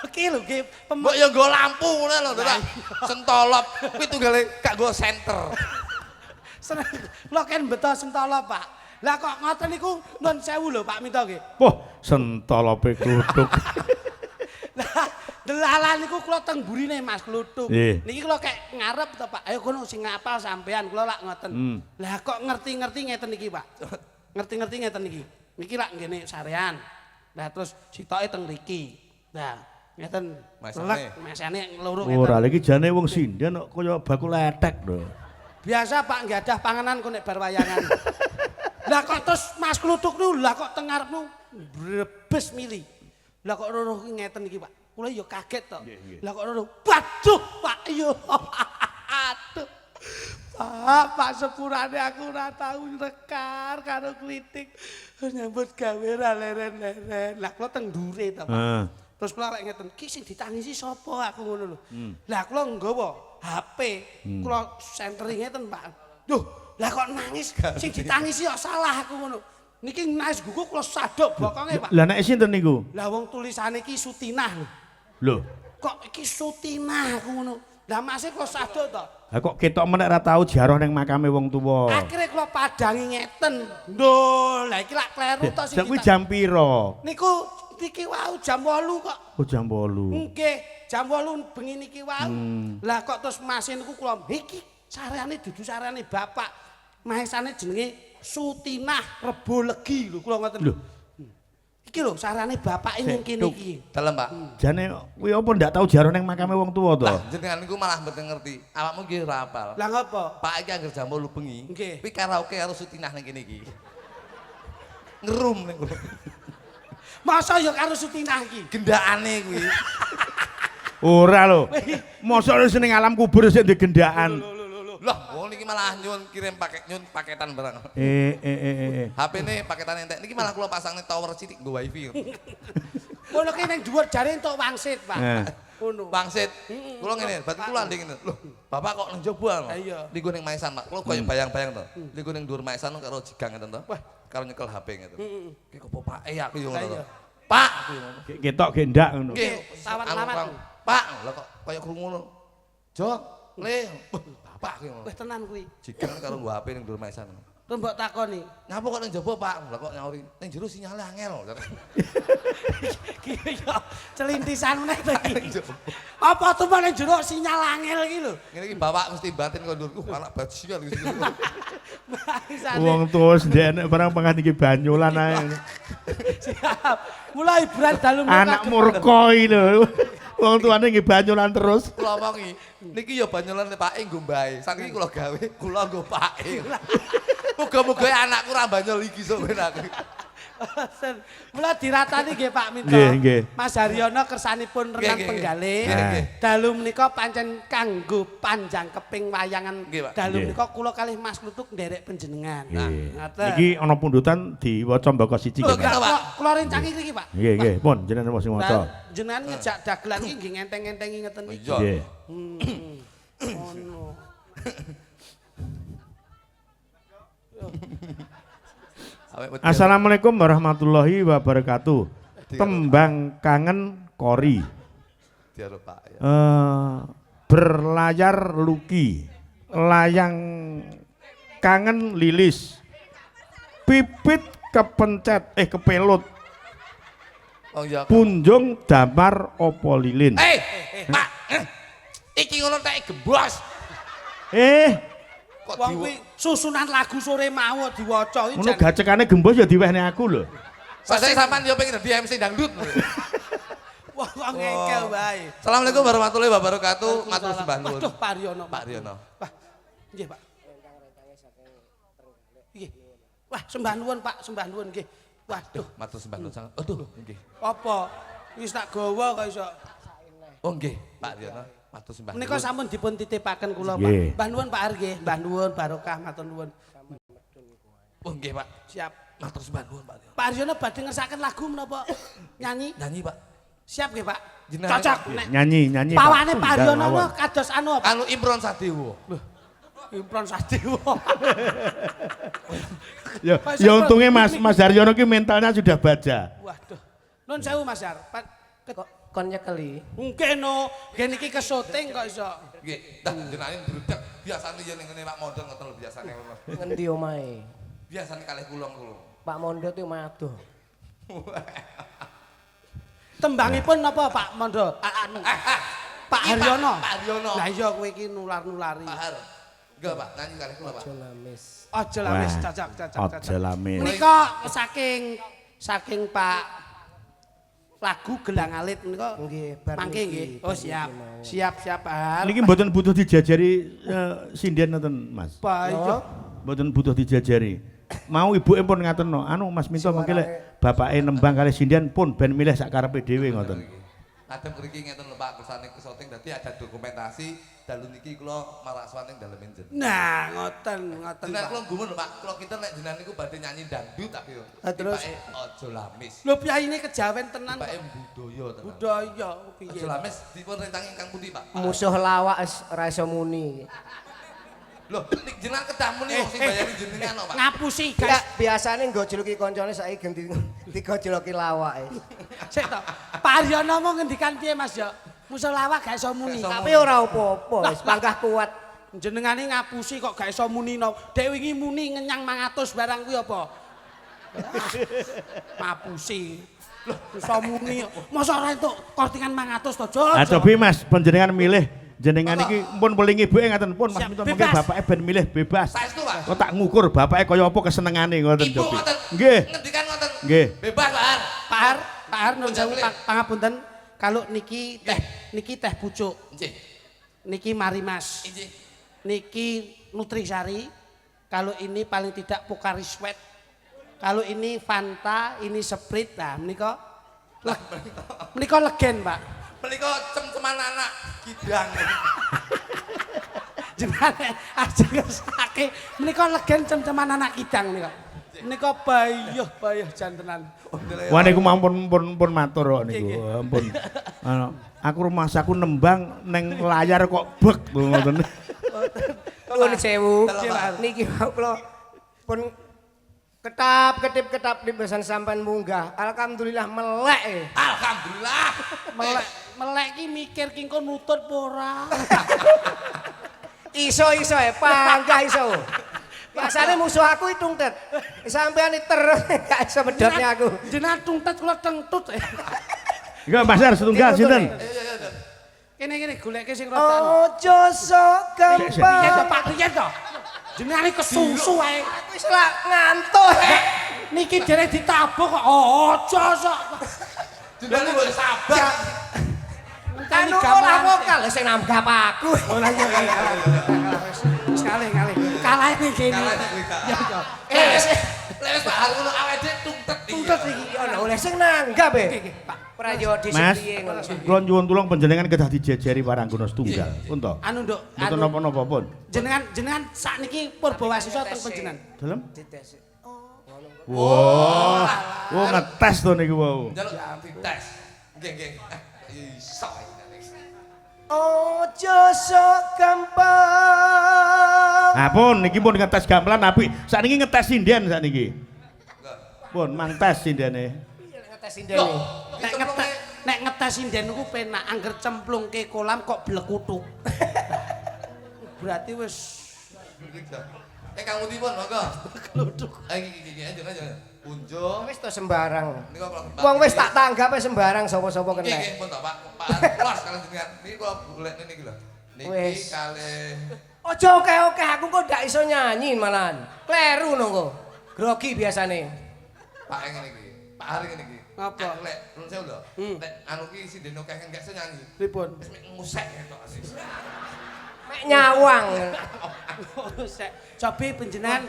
Oke lho nggih. Mbok ya nggo lampu ngono lho, Pak. Sentolop kuwi tunggale gak nggo senter. Seneng. Kula ken beto sentolop, Pak. Lah kok ngoten niku nun sewu lho, Pak minta nggih. Wah, sentolope kluthuk. Lah, delalan niku kula teng burine Mas Kluthuk. Nggih. Niki kula kek ngarep to, Pak. Ayo kono sing ngapal sampean kula lak ngoten. Lah kok ngerti-ngerti ngeten iki, Pak. Ngerti-ngerti ngeten iki. Niki lak ngene sarean. Lah terus sitoke teng mriki. Lah, ngeten. Mesane. Lek mesane loro Ora ngeten. lagi jane wong sinden kok kaya bakul letek lho. Biasa Pak nggadah panganan kok nek bar wayangan. Lah kok terus Mas Kluthuk niku lah kok teng ngarepmu brebes mili. Lah kok rono ngeten iki, Pak. Kula ya kaget to. Lah kok rono. Waduh, Pak yo. Aduh. Pak sepurane aku ora tau rekar karo klitik. Nyambut gawe ra leren-leren. Lah kula teng ndure to, Pak. Heeh. Terus kula lek ngeten, ki sing ditangisi sapa aku ngono lho. Lah kula nggawa HP, kula sentering ngeten, Pak. Duh, lah kok nangis sing ditangisi kok salah aku ngono. Niki nangis gugu kula sadok bokonge, Pak. Lah nek sinten niku? Lah wong tulisane iki Sutinah lho. Lho, Kok iki Sutinah aku ngono. Lah masih kok sadok to. lah kok ketok menek ra tau jiarah ning makame wong tuwa. Akhire kula padangi ngeten. Lho, lah iki lak kleru to sing Sak kuwi jam pira? niku niki wau jam 8 kok. Oh, jam 8. Nggih, jam 8 bengi niki wau. Lah kok terus masin niku kula iki sareane dudu sareane bapak. Mahesane jenenge Sutinah Rebo Legi lho kula ngoten. Lho. Iki lho sarane bapak ning kene Tuk. iki. Dalem, Pak. Jane kuwi apa ndak tau jiarah ning makame wong tuwa to? Lah jenengan niku malah mboten ngerti. Awakmu nggih ora apal. Lah ngopo? Pak iki anggere jam 8 bengi. Nggih. Kuwi karaoke karo Sutinah ning kene iki. Ngerum ning kono. Masa ya karo Sutinah iki? Gendakane kuwi. Ora lho. Mosok wis ning alam kubur sik ndek gendaan. Lah, wong niki malah nyuwun kirim paketan barang. HP ini paketan entek. Niki malah kula pasang ning tower sithik nggo wifi. Ngono ki ning dhuwur jare entuk wangsit, Pak. Nah. Ngono. Bangsit. Kula ngene, berarti kula ndek ngene. Loh, Bapak kok nang jaba lho. Iya. Niku ning Maesan, Pak. Kula koyo bayang-bayang to. Niku ning dhuwur Maesan karo jigang ngeten to. Wah. Karo nyekel HP ngeten. Ki kok bapake aku yo Lah ngono to. iya. Pak, aku yo ngono. Ketok gendak ngono. Nggih, lawan-lawan. Pak, lha kok koyo krungu ngono. Jo, le. Bapak aku yo ngono. Wis tenan kuwi. Jigang karo nggo HP ning dhuwur Maesan. Terus mbok takoni. Ngapa kok ning jaba, Pak? Lah kok nyauri. Ning jero sinyale angel. Iki yo celintisan meneh to iki. Apa tuh ning jero sinyal angel iki lho. Ngene iki bapak mesti batin kondurku anak bajingan iki. Wong tuwa ndek barang pangan iki banyolan ae. Siap. Mulai hiburan dalu Anak murka iki lho. Wong tuane nggih banyolan terus. Kula omongi, niki ya banyolan Pake nggo mbae. Saiki kula gawe, kula nggo Pake. Muga-muga anakku ra banyol iki sok ben aku. Mula diratani nggih Pak Minto. Nggih. Mas Haryono kersanipun renang Nggih, penggalih. nggih. Dalu menika pancen kanggo panjang keping wayangan. Nggih, Pak. Dalu Nggih. menika kula kalih Mas Klutuk nderek panjenengan. Nggih. Ngoten. Niki ana pundutan diwaca mbaka siji Lho, nggih. Pak. Kula rencangi mriki Pak. Nggih, nggih. Pun jenengan sing maca. Jenengan ngejak dagelan iki nggih ngenteng-entengi ngeten iki. Iya. Nggih. Ono. Assalamualaikum warahmatullahi wabarakatuh. Tembang kangen kori. Diaro Pak ya. Berlayar luki. Layang kangen lilis. Pipit kepencet kepelut. Oh iya. Punjung damar opo lilin. Pak. Iki ngono tak gembos. Kok Wong kuwi susunan lagu sore mau diwaca iki. Ngono gacekane gembos ya diwehne aku lho. Saya sampean yo pengen dadi MC dangdut. Wong ngengkel wae. Assalamualaikum warahmatullahi wabarakatuh. Matur sembah nuwun. Waduh Pak Riono. Pak Riono. Wah. Nggih, Pak. Nggih. Wah, sembah nuwun Pak, sembah nuwun nggih. Waduh, Matur sembah nuwun sangat. Aduh, nggih. apa? Wis tak gawa kok iso. Oh nggih, Pak Riono. Matur sembah Menika nuwun. sampun dipun titipaken kula, Nggih. Pak. Mbah nuwun Pak Ar nggih, mbah nuwun barokah matur nuwun. Oh nggih, Pak. Siap. Matur sembah nuwun, Pak Riono. Pak Aryono badhe ngesaken lagu menapa? Nyanyi? Nyanyi, Pak. Siap nggih, Pak. Jenengan- Cocok nek Nyanyi. pawane Pak Tunggal Aryono mawon. kados anu apa? Anu Imron Sadewo. Impron Sadewo. Ya, Pak, ya siapa? untungnya Mas Haryono ki mentalnya sudah baja. Waduh. Nun sewu Mas Ar. Kon nyekeli. Mungkin no, gen iki ke syuting kok iso. Nggih, dah jenengan brudak. Biasane yen ngene Pak Mondok ngoten lho biasane. Ngendi omahe? Biasane kalih kulong kulo. Pak Mondo tuh omahe adoh. Tembangipun napa Pak Mondo? Anu. Pak Haryono. Pak Haryono. Lah iya kowe iki nular-nulari. Pak Har. Enggak, Pak. Nyanyi kalih kula, Pak. Jonamis. Aja lah wis cocok. Aja lamis. Menika saking Pak lagu Gelang Alit menika Nggih, bar mangke niki, nggih. bar Oh siap. niki mau. Siap Pak Har. Niki mboten butuh dijajari sinden ngoten, Mas. Pak iya. Mboten butuh dijajari. Mau ibuke pun ngaturno, anu Mas Minto mengki lek bapake nembang kali sinden pun ben milih sak karepe dhewe ngoten. Adem mriki ngeten lho Pak, kersane syuting dadi ada dokumentasi dalu niki kula maraswaning dalem enjen. Nah, ngoten Jenengan Pak. kula gumun lho Pak, kula kinten nek jenengan niku badhe nyanyi dangdut tapi yo. Terus? Tibake aja lamis. Lho piyayine kejawen tenan Tibake kok. budaya tenan. Budaya piye? Aja lamis dipun rentangi ingkang pundi Pak? Musuh lawak wis ora iso muni. Lho, nek jenengan kedah muni wong sing bayari jenengan kok Pak. Ngapusi Ya, guys. biasane nggo juluki koncone saiki ganti digojoloki lawake. Sik to. Pak Aryono mau ngendikan piye Mas yo? Musuh lawak gak iso muni. Gak iso Tapi ora apa-apa, wis pangkah kuat. Jenengane ngapusi kok gak iso muni no. Dek wingi muni ngenyang 100 barang kuwi apa? Ngapusi. Loh, iso muni. Masa ora entuk kortingan 100 to, Jon? Ah cobi Mas, panjenengan milih jenengan iki pun peling ibuke ngaten pun Mas Siap, Minto mengki bebas. bapake ben milih bebas. Saestu Pak. Kok tak ngukur bapake kaya apa kesenengane ngoten Ibu cobi. ngoten. Nggih. Ngendikan ngoten. Nggih. Bebas Pak Har. Pak Ar nun sewu Boleh. pangapunten. Kalau niki teh pucuk. Nggih. Niki Marimas. Nggih. Niki Nutrisari. Kalau ini paling tidak Pocari Sweat. Kalau ini Fanta, ini Sprite. Nah, menika legen, Pak. Menika cem-ceman anak kidang. Jenenge ajeng ngersake menika legen cem-ceman anak kidang menika. Menika bayuh jantenan. Wah niku pun matur kok niku. Ampun. Ano, aku rumah saku nembang neng layar kok bek ngoten. Nuwun sewu. Telok. Niki kula pun ketap di pesan sampan munggah. Alhamdulillah melek. Alhamdulillah. Melek ki mikir ki engko nutut apa ora. Iso panggah iso. Biasane musuh aku itu tungtet. Sampean terus gak iso medhotne aku. Jenengan tungtet kula tengtut. Enggak Mas Ar setunggal sinten? Kene goleke sing rada. Ojo sok Piye to gampang. Pak piye to? Jenengan iki kesusu ae. Aku wis lak ngantuk. Niki dereng ditabuk kok ojo sok. Jenengan kok sabar. Anu ora vokal sing nanggap aku. Ora iya. Sekali. Kalah iki kene. Ya yo. Lewes Pak Har ngono awake dhewe tungtet iki. Tungtet iki. Ono oleh sing nanggap e. Pak. Prayodi Mas, sepiye ngono. kula nyuwun tulung panjenengan kedah dijejeri Waranggono setunggal. Punta. Anu Nduk, Mboten napa-napa pun. jenengan sakniki Purbawasisa teng panjenengan. Dalem? Dites. Wah. Oh ngetes to niku wau. Njaluk dites. Nggih. Iso. Ojo sok gampang. Nah pun niki pun ngetes gamelan apik. Sakniki ngetes sinden sakniki. Pun mang tes sindene. Ngetes indene. Nek ngetes sinden niku penak angger cemplungke kolam kok blekutuk. Berarti wis Kang Uti pun monggo. kluthuk. Iki aja. Unjuk. Wis to sembarang. Niku kula. Wong wis tak tanggape sembarang sapa-sapa kena. Nggih, pun to Pak. Pak Los kalian jenengan. Niki kula golek niki lho. Niki Wis. kalih Ojo oke-oke aku kok ndak iso nyanyi malahan. Kleru nunggu. Grogi biasane. Pak ngene iki. Pak Hari ngene iki. Apa? Lek nun sewu lho. Lek anu ki si Deno kek gak iso nyanyi. Pripun? Wis mek ngusek ketok sih. Mek nyawang. Sek, cobi penjenengan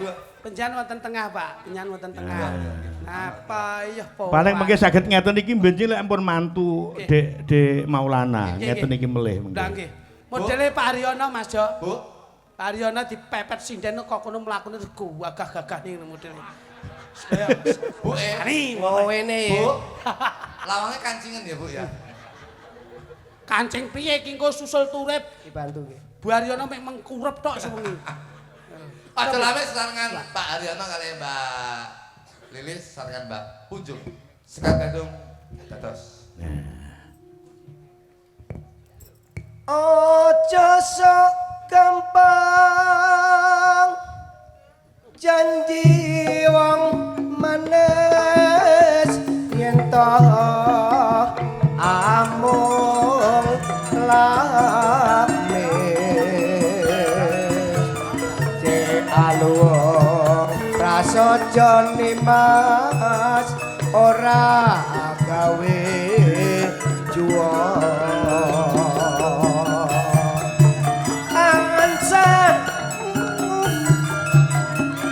wonten tengah, Pak. Penjenengan wonten tengah. Napa ya po. Paling mengke saged ngeten iki benci lek ampun mantu Dek Maulana. Ngeten iki melih mengke. Lah nggih. Modele Pak Haryono Mas Jo. Bu. Pak Haryono dipepet sinden kok kono mlakune gagah-gagah ning modele. Bu Ani Ngowene ya. Bu. Lawange kancingen ya, Bu ya. kancing piye iki engko susul turip. Dibantu nggih. Bu Haryono mek mengkurep tok sewengi. Aja lame serangan Pak Haryono kali Mbak Lilis sarangan Mbak Punjung. Sekar Gadung dados. Ojo sok gampang janji wong manes yen to amung lamis ce aluwung prasaja nimas ora gawe juwon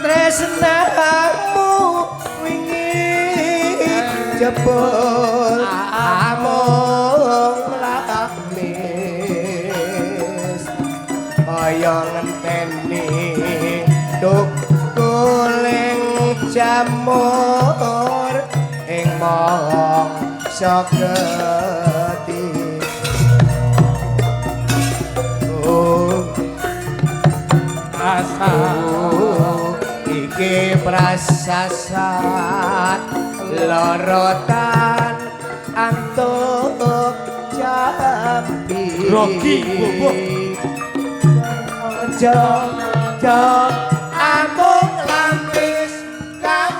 tresnamu wingi jebul amung lamis kaya ngenteni tukuling jamur ing mangsa geti iki prasasat lorotan antuk jambi Grogi, Bu. ojo amung lampis kang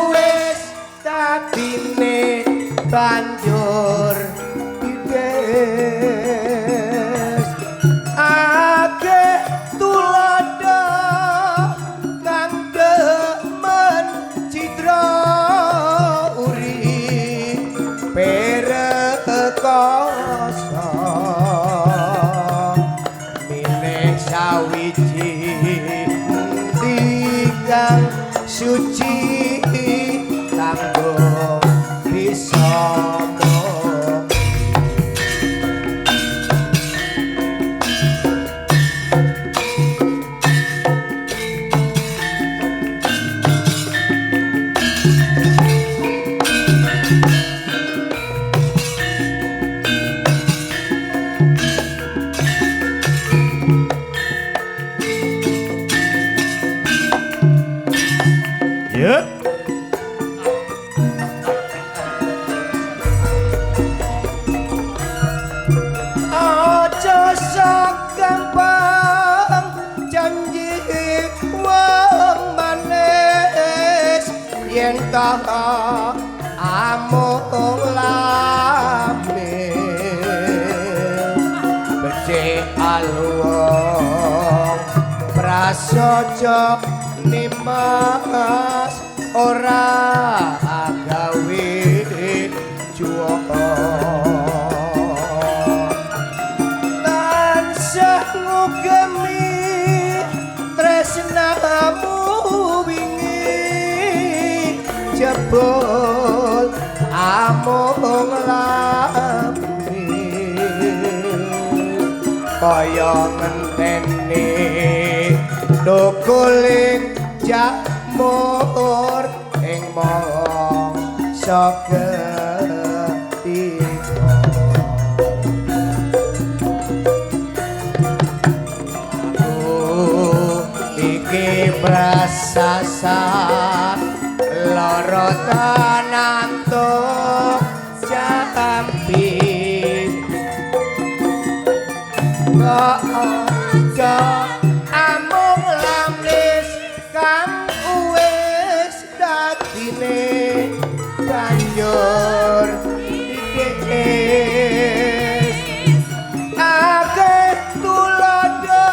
wis dadine banjur dides akeh tulodo kang demen citra uri perekoso milih sawiji tigang suci kanggo bisa Yuk. Ojo sok gampang janji wong entah amung lamin becik alwong prasaja nimas ora gawe juara tansah ngugemi tresnamu wingi jebul amung lamin kaya ngenteni dokuling jamur ing mangsa ketika iki prasasat lara tanantuk jampi amung lamlis kang wis dadine banjur dikikis akeh tulodo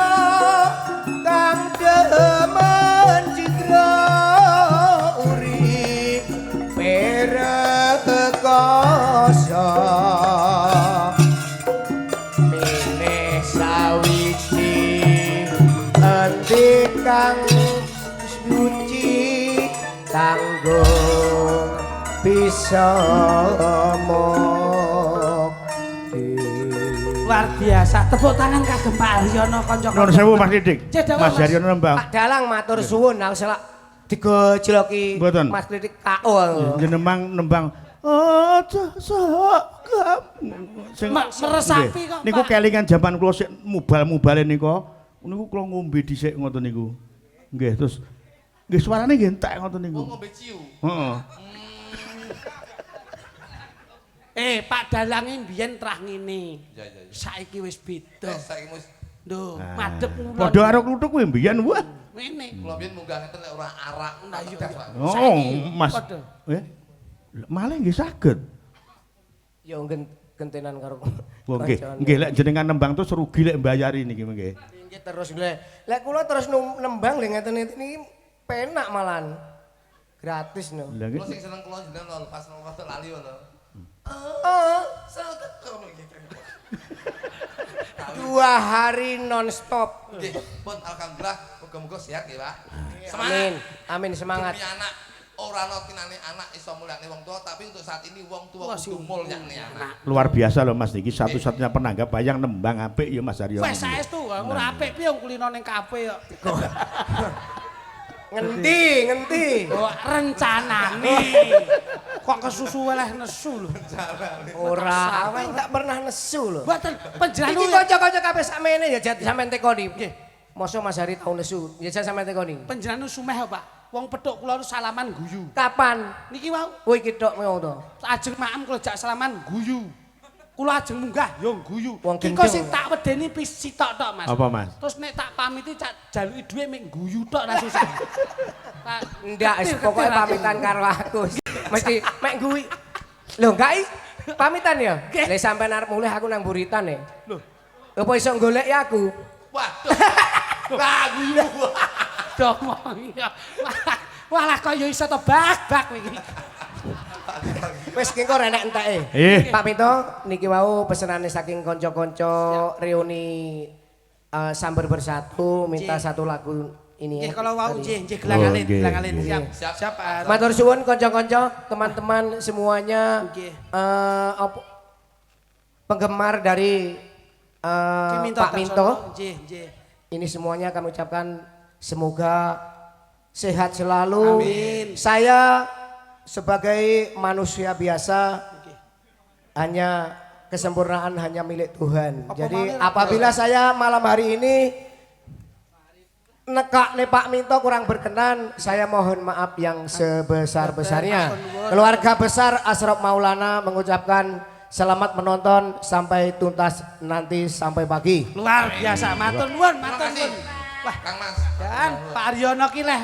kang demen citra uri perekoso milih sawiji endi kang suci kanggo bisa mukti. Luar biasa. Tepuk tangan kagem Pak Haryono kanca-kanca. Nuwun sewu Mas Didik. Cedhak, Mas Mas. Haryono nembang. Pak Dalang matur suwun aku selak digojloki Mboten. Mas Kritik KO. Jeneng nembang aja sak sing meresapi kok, niku Pak. kelingan jaman kula sik mubal-mubale niku niku kula ngombe dhisik ngoten niku nggih terus nggih suarane nggih entek ngoten niku ngombe ciu. heeh Pak Dalange mbiyen trah ngene. Ya ya ya. Saiki wis beda. Saiki wis Lho, madhep ngulon. padha karo kluthuk kuwi mbiyen wah Ngene. kula biyen munggah ngeten nek ora arak. Nah, iya. tegas, Pak. oh Saiki Mas padha. malah nggih saged Ya gentenan karo oh nggih lek jenengan nembang terus rugi lek mbayari niki nggih Nggih terus lek kula terus nembang lho ngeten iki penak malan. Gratis no. lha Kula nggih sing seneng kula jenengan lho pas rada lali ngono. Sangat kono iki. 2 hari non-stop. Nggih, pun alhamdulillah muga-muga sehat nggih, Pak. Amin. Amin semangat. Demi anak ora ana tinane anak iso mulyane wong tua, tapi untuk saat ini wong tua Wah, kudu mulyane anak. luar biasa loh Mas niki satu-satunya penanggap bayang nembang apik ya Mas Haryono Wes saestu ora apik piye wong kulino ning kafe kok. Ngenti. Oh, rencanane. Kok kesusu oleh nesu lho. Ora, awake tak pernah nesu lho. Mboten panjenengan Iki kanca-kanca kabeh sakmene ya jati sampean tekoni. Nggih. Mosok Mas Hari tau nesu. Ya sampean tekoni. panjenengan sumeh Pak. Wong pedhok kula salaman guyu. Kapan? Niki wau Kowe iki tok mau to. ajeng maem kula jak salaman guyu. Kula ajeng munggah yo guyu. Wong Iki gendeng. sing tak wedeni pisi tok Mas. Apa, Mas? Terus nek tak pamiti cak jaluki dhuwit mek guyu tok ra susah. Pak, Ndak ketir, pokoke ketir, pamitan karo aku. Mesti mek kuwi. Lho enggak pamitan ya? Nggih. Lek sampean arep mulih aku nang buritan ya. Lho, Apa iso golek ya aku? Waduh. Wah, guyu. domong ya. Walah kaya iso to bak-bak iki. Wis engko renek enteke. Pak Pito niki wau pesenane saking kanca-kanca reuni Samber Bersatu minta satu lagu ini Nggih ya. kalau wau Tadi. nggih gelang-alin, Oh, nggih, gelang-alin nggih. siap. Siap. Siap. Pak. Matur suwun kanca-kanca, teman-teman semuanya Nggih. penggemar dari Ki Minto Pak Minto. Nggih, nggih. Ini semuanya kami ucapkan semoga sehat selalu. Amin. Saya sebagai manusia biasa Nggih. hanya kesempurnaan hanya milik Tuhan. Apa Jadi malih, apabila saya malam hari ini nekak nih Pak Minto kurang berkenan, saya mohon maaf yang sebesar-besarnya. Keluarga besar Asrop Maulana mengucapkan selamat menonton sampai tuntas nanti sampai pagi. Luar biasa, matur nuwun, matur Terima kasih. nuwun. Wah, Kang Mas. kan Pak Haryono ki leh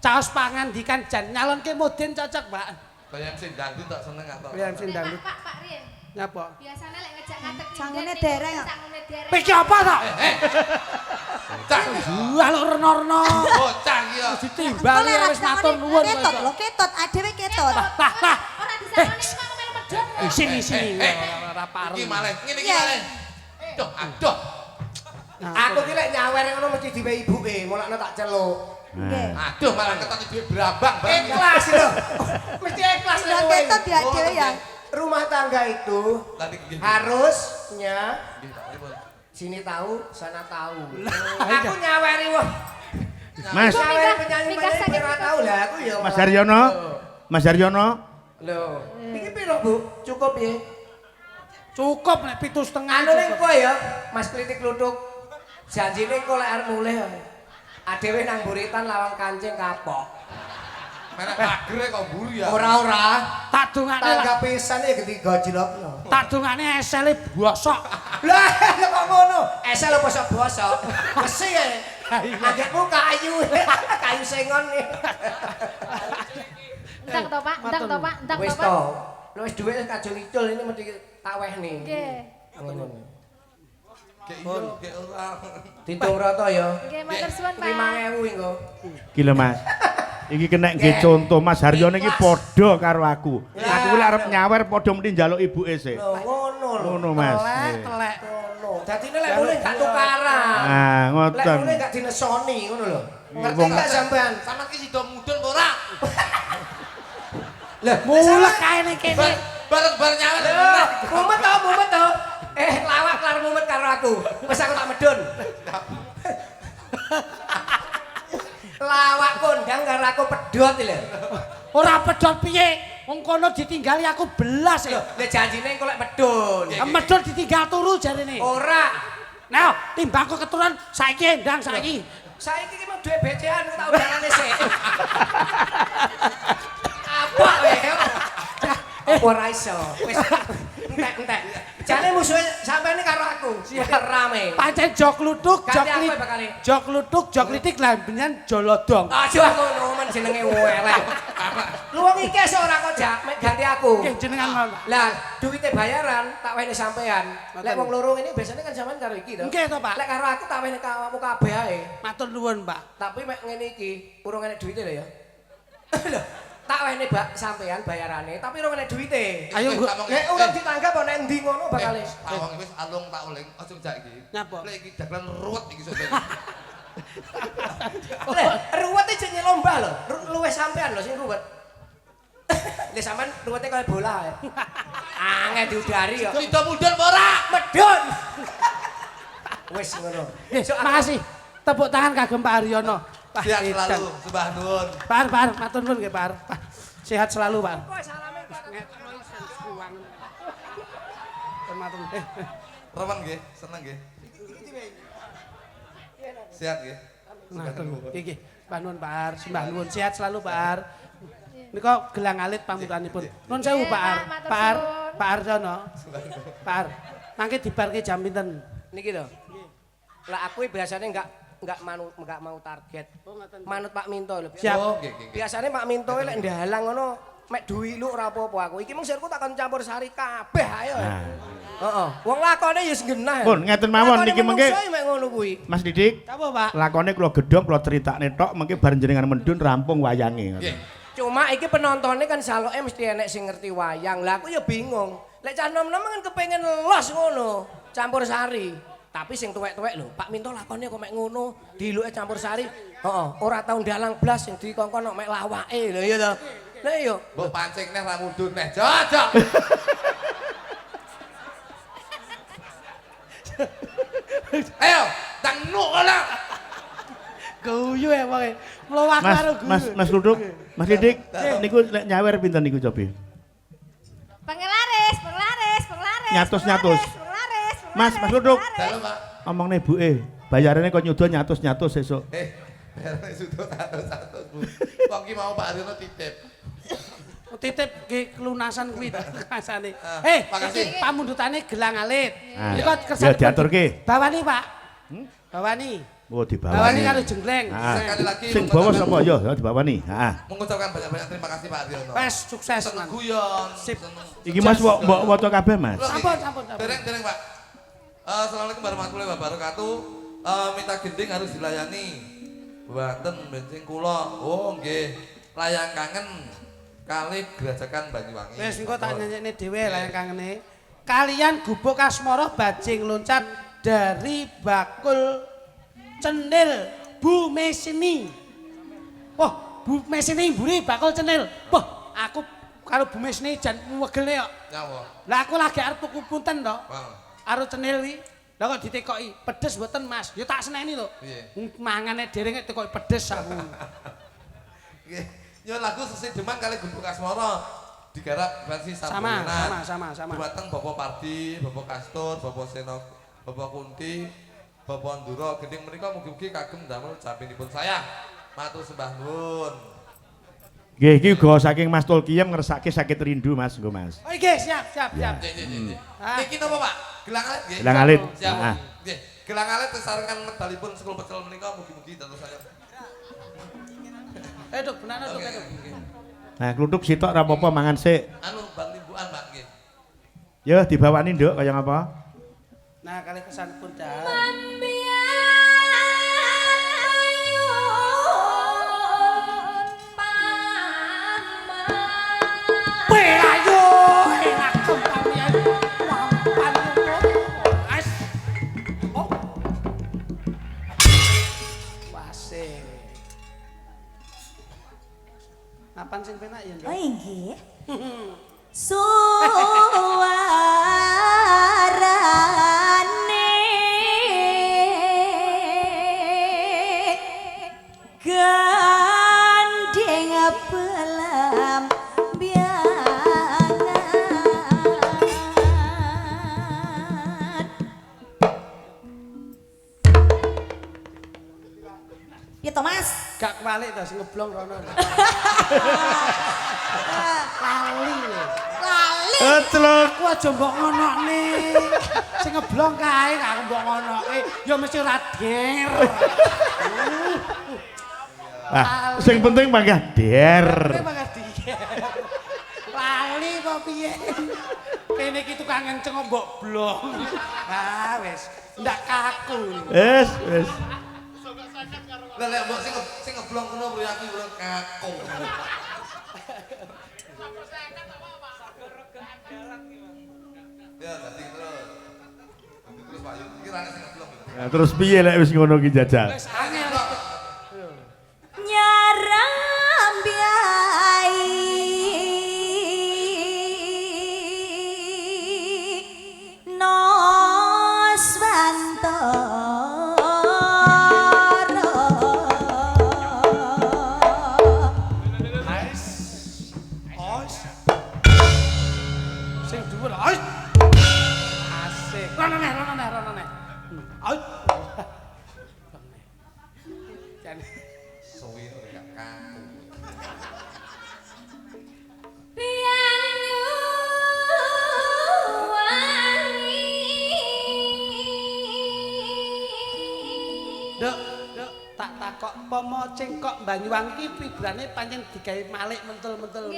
caos pangandikan jan nyalonke Mudin cocok, Mbak. Kaya MC dangdut tak seneng atau. Kaya MC dangdut. Pak Rien. Nyapa? Biasane lek ngejak ngadeg Sangune dereng kok. sangune dereng. Piki apa ta? Cak. Jual reno-reno. Bocah iki ya. Ditimbali wis matur nuwun. Ketot lho, ketot, adewe ketot. Lah, Ora disangoni kok melu medhot. sini. Ora pareng. Iki malih, ngene iki Iya. malih. Aduh, aduh. Aku ki lek nyawer ngono mesti diwe ibuke, mulane tak celuk. Nggih. Aduh, malah ketoni duwe brambang. Ikhlas lho. Mesti ikhlas Lah kowe. ketot ya adewe ya. Rumah tangga itu Tadi nggih. harusnya Nggih, Pak Ripun. sini tahu, sana tahu. Aku nyaweri wah. Mas, Nyaweri penyanyi-penyanyi ora tahu lah aku ya. Mas Haryono. Mas Haryono. Lho, iki piro, Bu? Cukup ya? Cukup nek 7,5. Anu ning kowe ya, Mas Klitik Kluthuk. Janjine engko lek arep mulih. Adewe nang buritan lawang kancing kapok. Menek pagere kok mburi ya. Ora. Tak dongane. Tangga pisan ya ketiga jilokno. Tak dongane esele bosok. Lah, kok ngono? Esel apa bosok? Besi ya. Agekmu kayu. Kayu sengon nih. Ndang to, Pak. Ndang to, Pak. Ndang to, Wis Pak. to. Lu wis dhuwit kajol icul ini mesti tawehne. Nggih. Ngono. Gek iya, gek ora. Ditung rata ya. Nggih, matur suwun, Pak. 5.000 engko. Iki lho Mas. Iki kena nggih contoh Mas Haryono iki padha karo aku. Aku lek arep nyawer padha mesti njaluk ibuke sik. Lho ngono lho. Ngono Mas. Telek. Ngono. Dadine lek mulih gak tukaran. Ah, Lek ngoten. mulih gak dinesoni ngono lho. Ngerti Wong- gak sampean? Sama ki sida mudun apa ora? Lah, Mulek kae ning kene. Bareng-bareng nyawer. Lho, mumet to. Lawak kelar mumet karo aku. Wis aku tak medun. Lawak kondang karo aku pedhot lho. Ora pedhot piye? Wong kono ditinggali aku belas Lho, ya. lek janjine engko lek medun. Medhot ditinggal turu jarene. Ora. Nah, timbangku keturunan saiki ndang saiki. Saiki ki mau duwe becean tak udangane sik. Apa kowe? Ora iso. Wis entek. Jane musuhe sampeyan karo aku. Bakal rame. Pancen jok kluthuk, jok Ganti aku klitik. bakale. Jok kluthuk, jok klitik lah benyan jolodong. Aja aku ngono jenenge elek. Lu wong iki esuk ora kok jak mek ganti aku. Nggih jenengan mawon. Lah, duwite bayaran tak wehne sampean. Lek wong loro ini biasanya kan sampean karo iki to. Nggih to, Pak. Lek karo aku tak wehne kamu kabeh ae. Matur nuwun, Pak. Tapi mek ngene iki urung enek duwite lho ya. Lho, tak wehne sampean bayarane, tapi urung enek duwite. Ayo nggo Nek urung ditanggap ana endi ngono bakale. Tawang wis alung tak uling, aja jak iki. Nyapa? Lek iki dagelan ruwet iki sok. Lek ruwet iki jenenge lomba lho. Luwih sampean lho sing ruwet. Lek sampean ruwete kaya bola ae. Angel diudari kok. Sida mudun apa ora? Medun. Wis ngono. Nggih, makasih. Tepuk tangan kagem Pak Haryono. Pak Sehat Edan. selalu, sembah nuwun. Pak, matur nuwun nggih, Pak. Pak, sehat selalu, Pak. Kok salame kok. Matur. Remen nggih, seneng nggih. Sehat nggih. Matur nuwun. Iki, Pak Nuwun, Pak Ar. Sembah nuwun sehat selalu, Pak Ar. Nika gelang alit pamutanipun. Nuwun sewu, Pak Ar. Pak, matur Pak Ar, suwun. Pak Arjono. Pak Ar. Mangke dibarke jam pinten? Niki lho. Lah aku biasanya enggak mau target. Manut Pak Minto lho. Siap. Oh, nggih, nggih. Biasanya Pak Minto lek ndalang ngono mek duwi lu ora apa-apa aku. Iki mung sirku takon campur sari kabeh ayo. Heeh. Wong lakone ya genah. Pun ngeten mawon niki mengke Saya mek ngono kuwi. Mas Didik. Apa, Pak? Lakone kula gedhong kula critakne tok mengke bareng jenengan mendun rampung wayange. Nggih. Cuma iki penontonnya kan saloke mesti enek sing ngerti wayang. Lah aku ya bingung. Lek cah nom-nom kan kepengin los ngono, campur sari. Tapi sing tuwek-tuwek lho, Pak Minto lakone kok mek ngono, diluke campur sari. Heeh, ora tau ndalang blas sing dikongkon kok mek lawake lho ya to. Lah iya. Mbok pancing neh ra mudun neh. Jojok. Ayo, tang nuk ala. Guyu ya, Pak. Mlowak karo guyu. Mas Luduk, Mas Didik, niku lek nyawer pinten niku cobi? Penglaris. Nyatus. Penglaris. Mas Luduk. Dalu, Pak. Omongne ibuke, bayarane kok nyuda nyatus sesuk. Bayarane sudah satu-satu, Bu. Wong ki mau Pak Haryono titip. Titip ke kelunasan kuwi kasane. makasih. Iki pamundutane gelang alit. Ah, Niku ya kersane diaturke. Bawani, Pak. Bawani. Oh Bawani dibawani. karo jenggleng. Sekali lagi Sing bawa sapa yo dibawani. Heeh. mengucapkan banyak-banyak terima kasih Pak Haryono. Wes sukses Seneng man. guyon. Sip. seneng- Iki Mas mbok waca kabeh Mas. Sampun, sampun, sampun. Dereng Pak. Assalamualaikum warahmatullahi wabarakatuh. Minta gending harus dilayani. Buaten bensin kula. Oh nggih. Layang kangen kali Gerajakan Banyuwangi. Wes engko tak nyanyi dhewe lah yang kangene. Kalian gubuk asmara bajing loncat dari bakul cenil Bu Mesini. Wah, Bu Mesini mburi bakul cenil. Wah, aku karo Bu Mesini jan wegele kok. Nyawa. Lah aku lagi arep tuku punten to. Bang. Karo cenil iki. Lah kok ditekoki, pedes mboten Mas. Ya tak seneni to. Piye? Mangane dereng tekoki pedes aku. Nggih. Nyuwun lagu Sesi Deman kali Gubuk Asmara digarap versi Sama, Sambunan. sama. Dumateng Bapak Pardi, Bapak Kastur, Bapak Seno, Bapak Kunti, Bapak Ndura, gending menika mugi-mugi kagem damel jampinipun saya. Matur sembah nuwun. Nggih iki uga saking Mas Tulkiem ngersake sakit rindu Mas nggo Mas. Oh nggih, siap. Nggih. Ah. Niki napa Pak? Gelang alit nggih. Gelang alit. Siap. Heeh. Nggih. Gelang alit sesarengan medalipun sekul pecel menika mugi-mugi dados saya. Duk, benana duk, Oke. duk. Nah, kluthuk sitok ora apa-apa mangan sik. Anu bal limbukan Pak nggih. Yo dibawani Nduk kaya ngapa? Nah, kali kesan pun dah. Ayo, enak kembalian. Wampan as. Oh. Wase. Apaan sing penak ya, Nduk? Oh inggih. Suarane gandeng pelam biangan. Ya Thomas. Gak kebalik to sing ngeblong rono. Lali lho. Lali. Celuk. Aku aja mbok ngonokne. Sing ngeblong kae gak aku mbok ngonoke. Ya mesti ora der. Ah, sing penting mangga der. Kowe bakal dier. Lali kok piye? Kene iki tukang ngenceng kok mbok blong. Ah wis, ndak kaku. Wis. Lah lek mbok sing ngeblong ngono bro aku bro kakung. Ya dadi terus. Dadi terus Pak Yun. Iki ra sing ngeblong. Nah, terus piye lek wis ngono ki jajal? Wis angel. Nyarambiai Noswantara Sing dhuwur. Asik. Rono neh. Ayo. Jan. Suwi gak kakung. Duk, tak takok pomo cengkok Banyuwangi pibrane pancen digawe malik mentul-mentul.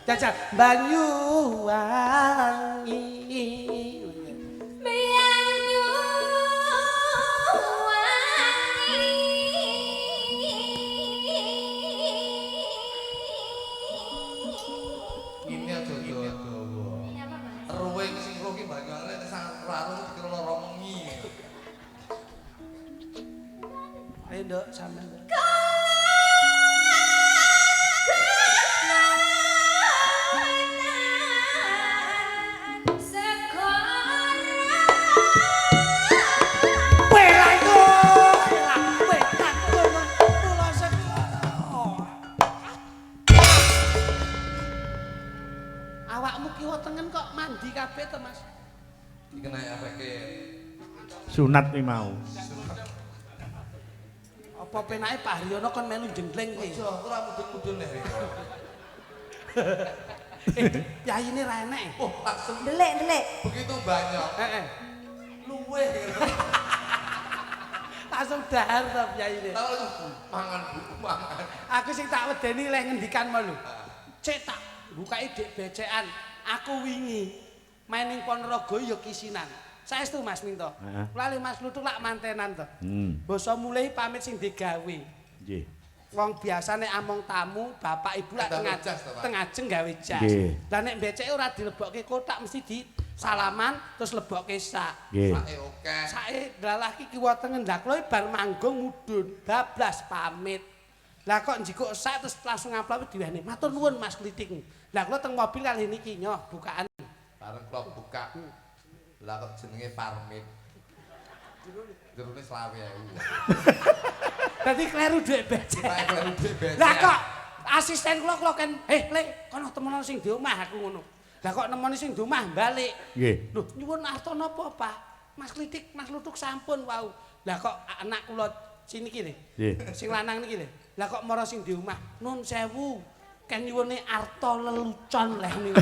Jajal Banyuwangi. Ini aja dawa. Ruwe sing kro ki Banyuwangi nek sang raru dikira lara mengi. Ayo Nduk sampean. Awakmu kiwa tengen kok mandi kabeh to, Mas? Iki nek efeke Sunat iki mau. Apa penake Pak Haryono kon melu jenggleng kuwi? aja ora mudun-mudun nek. Yayine ra enek. Oh, langsung Delik. begitu banyak. Heeh. Luweh. Langsung dahar to piyaine. Mangan Bu, mangan. Aku sing tak wedeni leh ngendikan mau lho. Cek tak bukai dek becekan. Aku wingi main ning Ponorogo ya kisinan. Saestu Mas Minto. Heeh. Lali Mas Lutuk lak mantenan to. Hmm. Basa mulai pamit sing digawe. Nggih. Wong biasane among tamu, bapak ibu lak Tengah jas to, Pak? tengajeng gawe jas. Nggih. Lah nek beceke ora dilebokke kotak mesti di salaman terus lebokke sak. Nggih. Sake oke. Sae dalah iki kiwa tengen ndak kloe bar manggung mudhun, bablas pamit. Lah kok njikuk sak terus langsung ngaplok diwehne. Matur nuwun Mas Klitik. Lah kula teng mobil kali niki nyoh bukaan. Bareng klop buka. Lah kok jenenge parmit. Jerone 20.000. Dadi kleru dhuwit becek. Lah kleru dhek becek. Lah kok asisten kula kan, "Le, kono temenan sing di omah," aku ngono. Lah kok nemoni sing di omah balik. Nggih. Lho, nyuwun arta napa, Pak? Mas Klitik, Mas Lutuk sampun wau. Lah kok anak kula sini iki lho. Nggih. Sing lanang niki lho. Lah kok mara sing di omah, "Nun sewu." Kan nyuwune arta lelucon leh niku.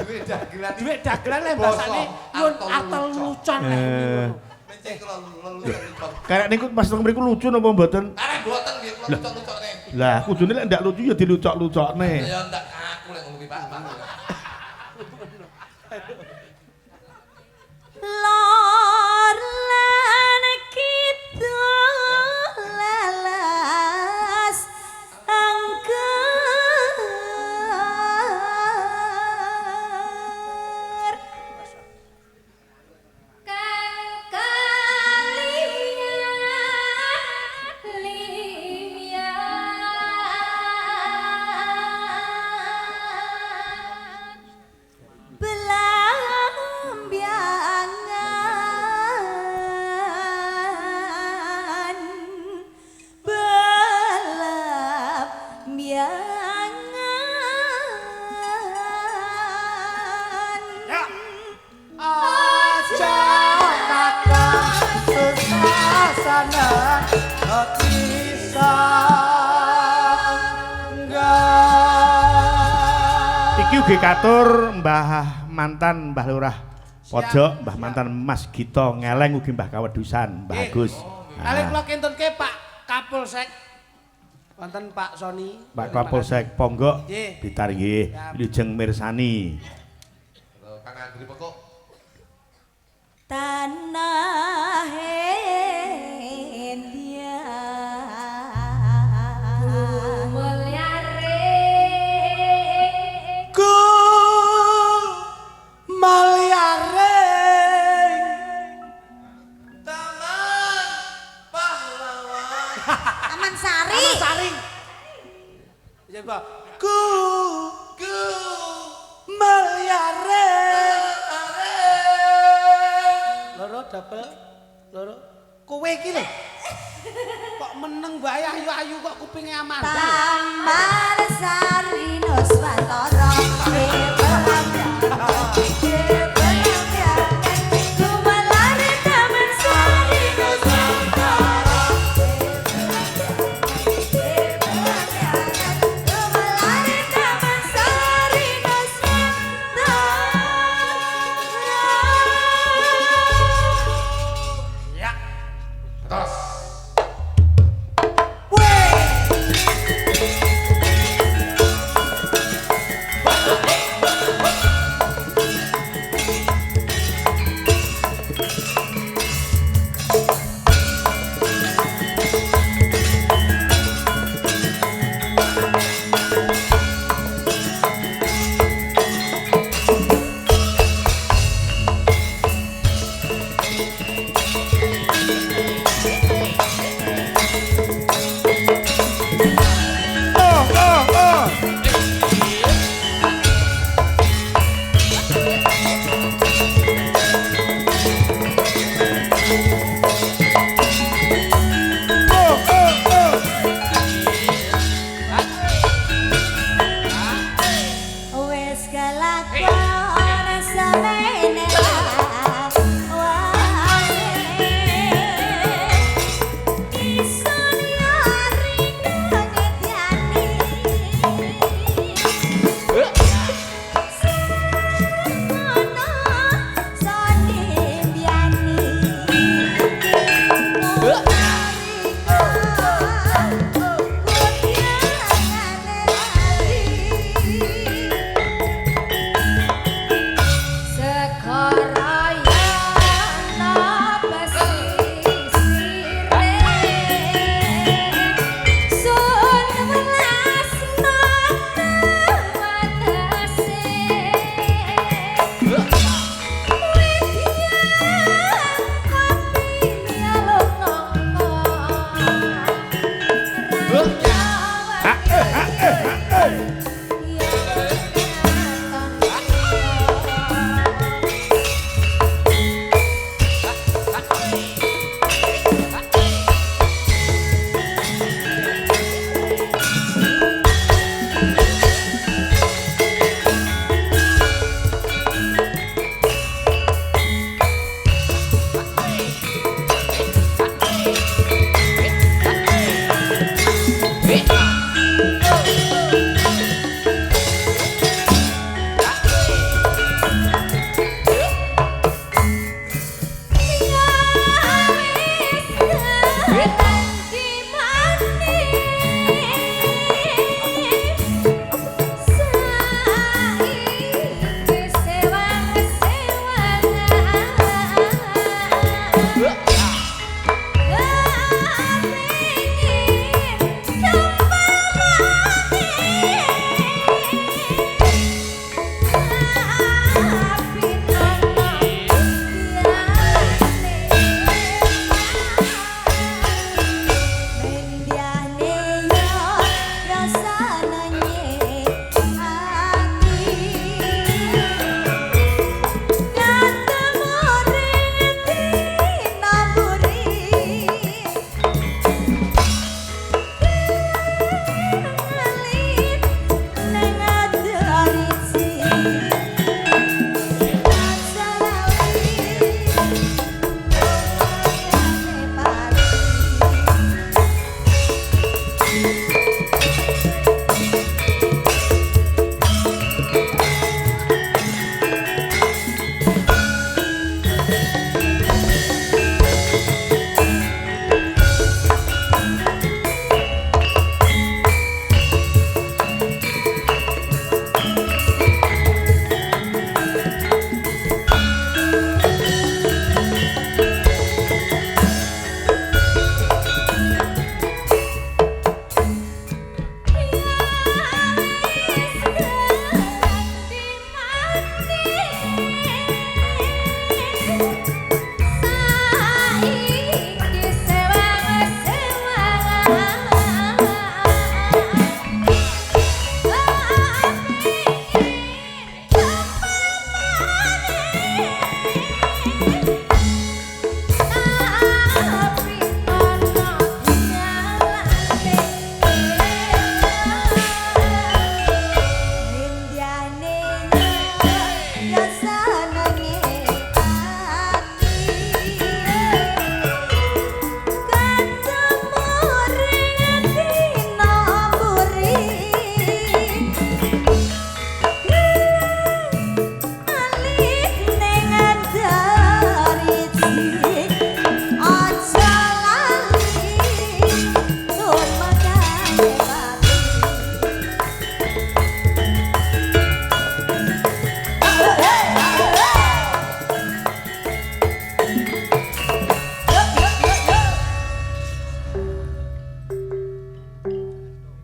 Duit dagelan. Duit dagelan leh basane nyuwun arta lelucon leh niku. Menceng kula lelucon. Karek niku pas teng mriku lucu napa mboten? Arek mboten nggih kula lucok-lucokne. Lah kudune lek ndak lucu ya dilucok-lucokne. Ya ndak aku lek ngomong Pak. Lor lan kita lalas angker Kang kalian limian belambiangan belambiangan Aja makan susasana kisah. Iki ugi katur Mbah Lurah Pojok, Mbah mantan Mas Gito Ngeleng ugi Mbah Kawedusan, Mbah Agus. Kali kula kentunke Pak Kapolsek. Wonten Pak Soni. Pak Kapolsek Ponggok Nggih. Blitar nggih, Lujeng mirsani. Kang Andri pekok. tanah India Ku Malyare Taman Pahlawan. Taman Sari Saring. Ya Pak. Ku Malyare. Loro double. Loro. Kowe iki lho. Kok meneng bae ayu-ayu kok kupinge Amanda. Taman Sari Nuswantara Kumalari Taman Sari Nuswantara Kumalari Taman Sari Nuswantara Ya. Tos.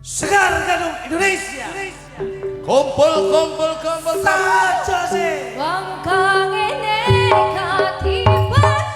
Sekar Gadung Indonesia. Kumpul kumpul kumpul. Saja sih. Wong kang ngene katibane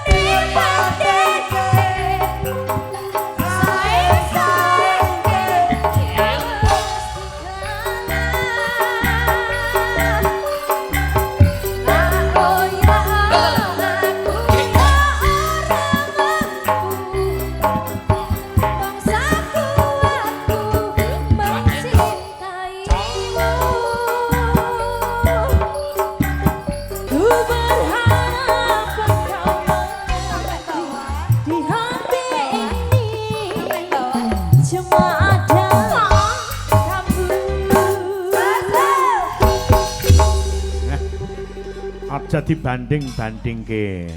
Aja dibanding-bandingke.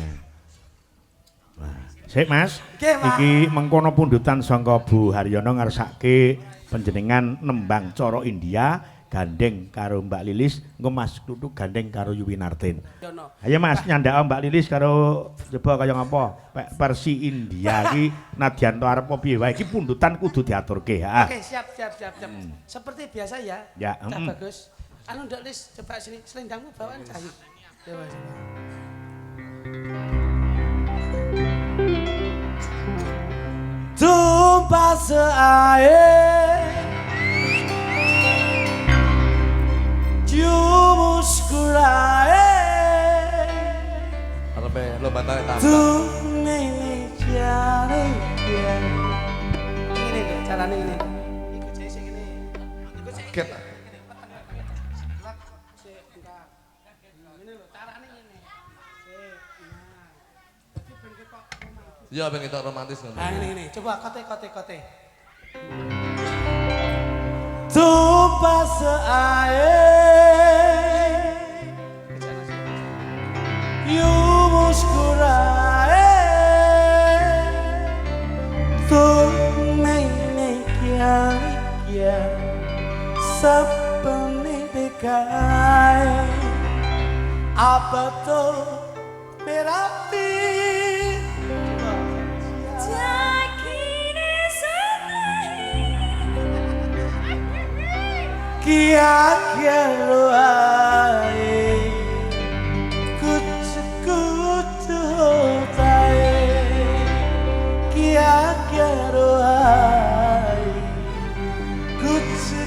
Wah, sik Mas. Nggih, Mas. Iki mengkono pundutan sangka Bu Haryono ngarsake panjenengan nembang cara India gandeng karo Mbak Lilis, engko Mas Tutuk gandeng karo Yuwinartin. Ayo Mas nyandak Mbak Lilis karo coba kaya ngapa? Pek versi India iki nadyanto arep apa piye wae iki pundutan kudu diaturke. Oke, siap. Seperti biasa ya. Ya, Cak bagus. Anu Nduk Lis, coba sini selendangmu bawaan cahy. Coba. Tumpah seair jumus kurai Arepe lomba tarik tambang. Tumene jare ini lho carane ini. Iku jek sing ngene. Iku sing Ket. Ya ben kita romantis ngono. Nah ini. Coba kote. Tumpah seair yumus kurai tumene kia sapane dekai apa tuh merapi Kia loai kucu hotai Kia loai kucu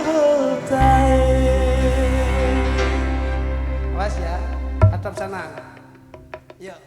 hotai Awas ya, atap sana. Yuk.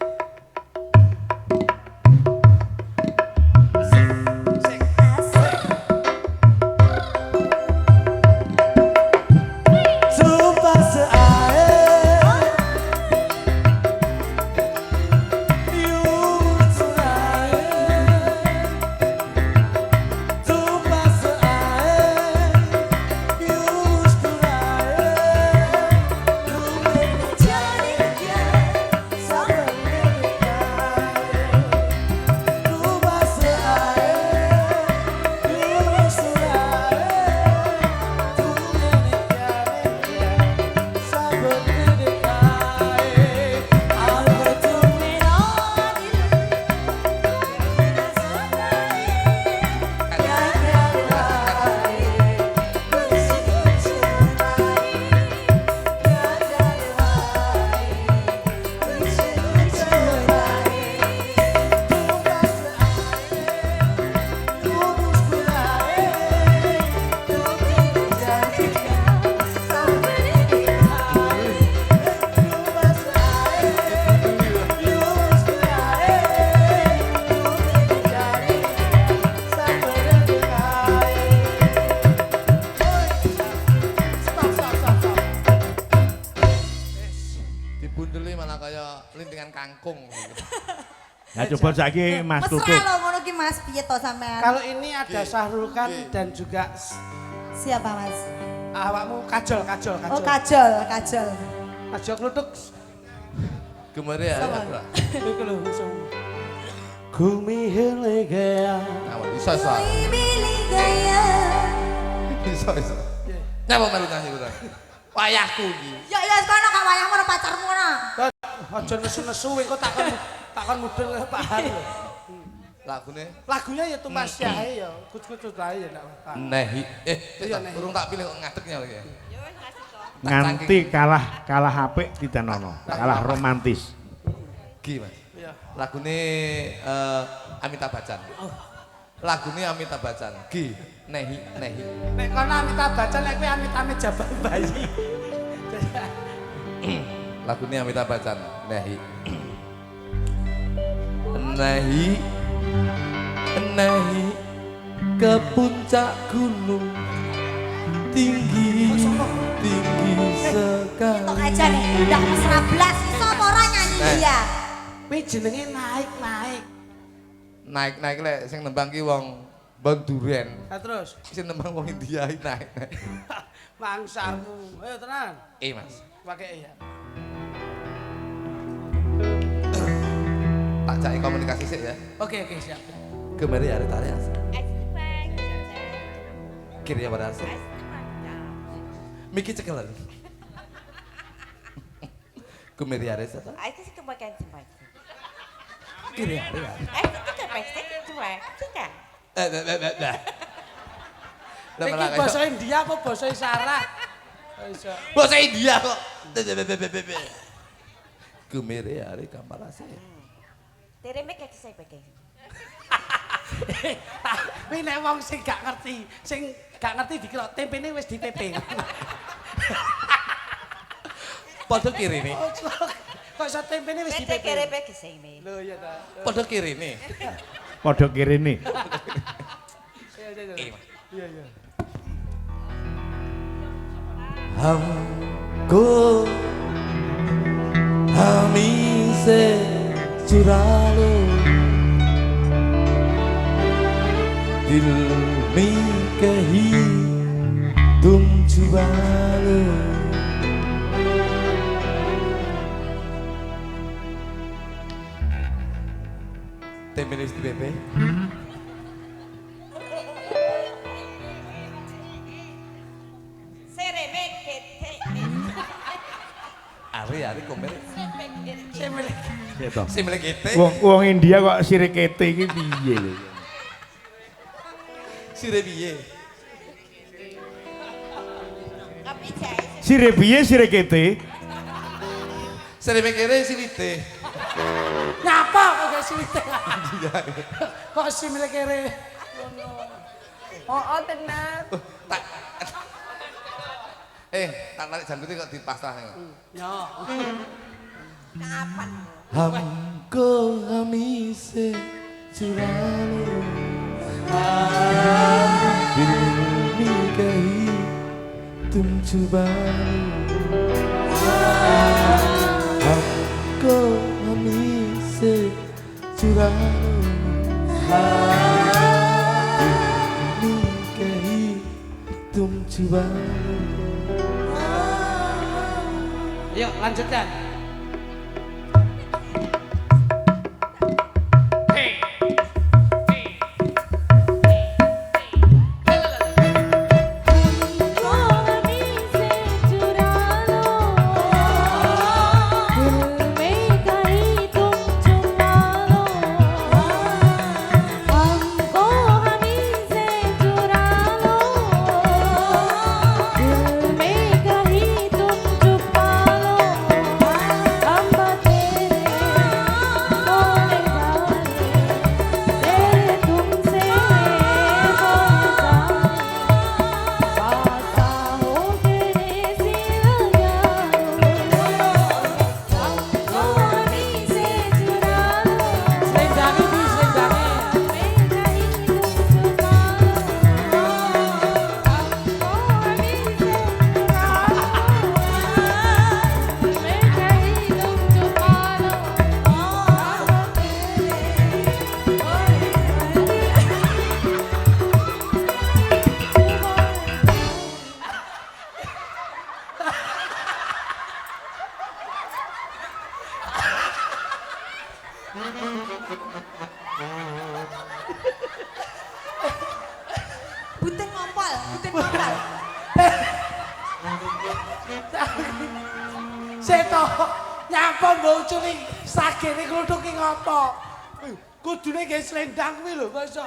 Nah coba saiki Mas Tutuk. Mesra lo ngono ki Mas, piye to sampean? Kalau ini ada Syahrul Khan dan juga Siapa Mas? awakmu Kajol. Oh Kajol. Kajol kluthuk. Gemere ya. Iku lho langsung. Kumihile gaya. Iso. Pilih gaya. Iso. Nyapa melu nyanyi kuwi. Wayahku iki. Ya kono gak wayahmu karo pacarmu kono. Aja nesu-nesu engko takon mudeng Pak Han lho. Lagunya ya tumbas yae ya, kucut-kucut ae ya ndak apa. Nehi. Iya, Nehi. Urung tak pilih kok ngadegnya lagi. Nganti kalah apik ditenono, kalah romantis. Gi, Mas. Iya. Lagune Amitabh Bachchan. Lagune Amitabh Bachchan. Gi, Nehi. Nek kono Amitabh Bachchan nek kuwi amit-amit jabang bayi. Lagune Amitabh Bachchan. Nehi. Nehi ke puncak gunung tinggi sekali. Tok aja nih, udah mesra blas iso apa ora nyanyi dia. Kuwi jenenge naik-naik. Naik lek sing nembang ki wong Bang Duren. Nah terus Sing nembang wong India iki naik. mangsamu. Ayo tenan. Mas. Pakai ya. Tak cari komunikasi sih ya. Oke, siap. Kembali hari tadi kiri ya pada asal. Miki cekelan. Kembali hari satu. Aku sih kebagian sempat. Kiri hari. Aku ke pesta cuma kita. Iki bahasa India apa bahasa isyarat? Bahasa India kok. Kembali hari kamar asal. Terima kasih saya pakai. Kuwi nek wong sing gak ngerti dikira tempene wis dipepe. Padha kiri nih. Kok iso tempene wis Saya kira dipepe. pakai saya ini. Lho ya ta. Padha kiri nih. Padha kirene. Iya. हमको हमी से चुरा लो दिल में कहीं तुम छुपा लो Temenis di Pepe. Sereme kete. Ari komen. Seto. Si melekete. Wong India kok sirikete iki piye lho. Si rebiye. Tapi saya Sire piye sirikete? Si remekere si lite. Nyapa kok gak siwite. Kok simile kere. oh tenar. Tak. Tak tarik jangkute kok dipasrah nih. Yo. Kapan? हमको हमी से चुरा लो दिल में कहीं तुम छुपा लो हमको हमी से चुरा लो दिल में कहीं तुम छुपा लो Yuk lanjutkan. Butin ngompol, butin ngompol. Seto nyapa mbok uculi sagene kluthuk ki ngopo? Kudune ge slendang kuwi lho, masa.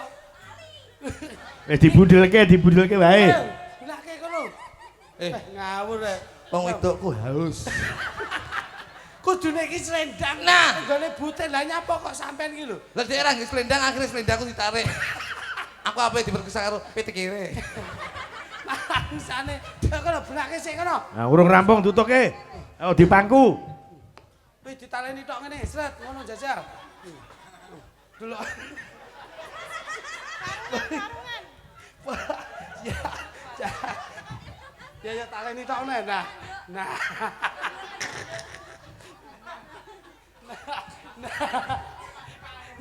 Dibudelke wae. Bilake kono. Ngawur rek. Wong wedokku haus. Kudune iki slendang. Nah. Nggone butil lah nyapa kok sampean iki lho. Lah dhek ra nggih selendang akhirnya selendangku ditarik. Aku apa diperkesa karo pitikire. Mangsane, kono belake sik kono. Nah, urung rampung tutuke. Oh, dipangku. Wis ditaleni tok ngene, sret ngono jajal. Delok. Ya. Ya taleni tok ngene. Nah.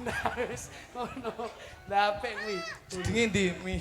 Nah wis ngono. Lah apik kuwi. Jenenge ndi? Mi.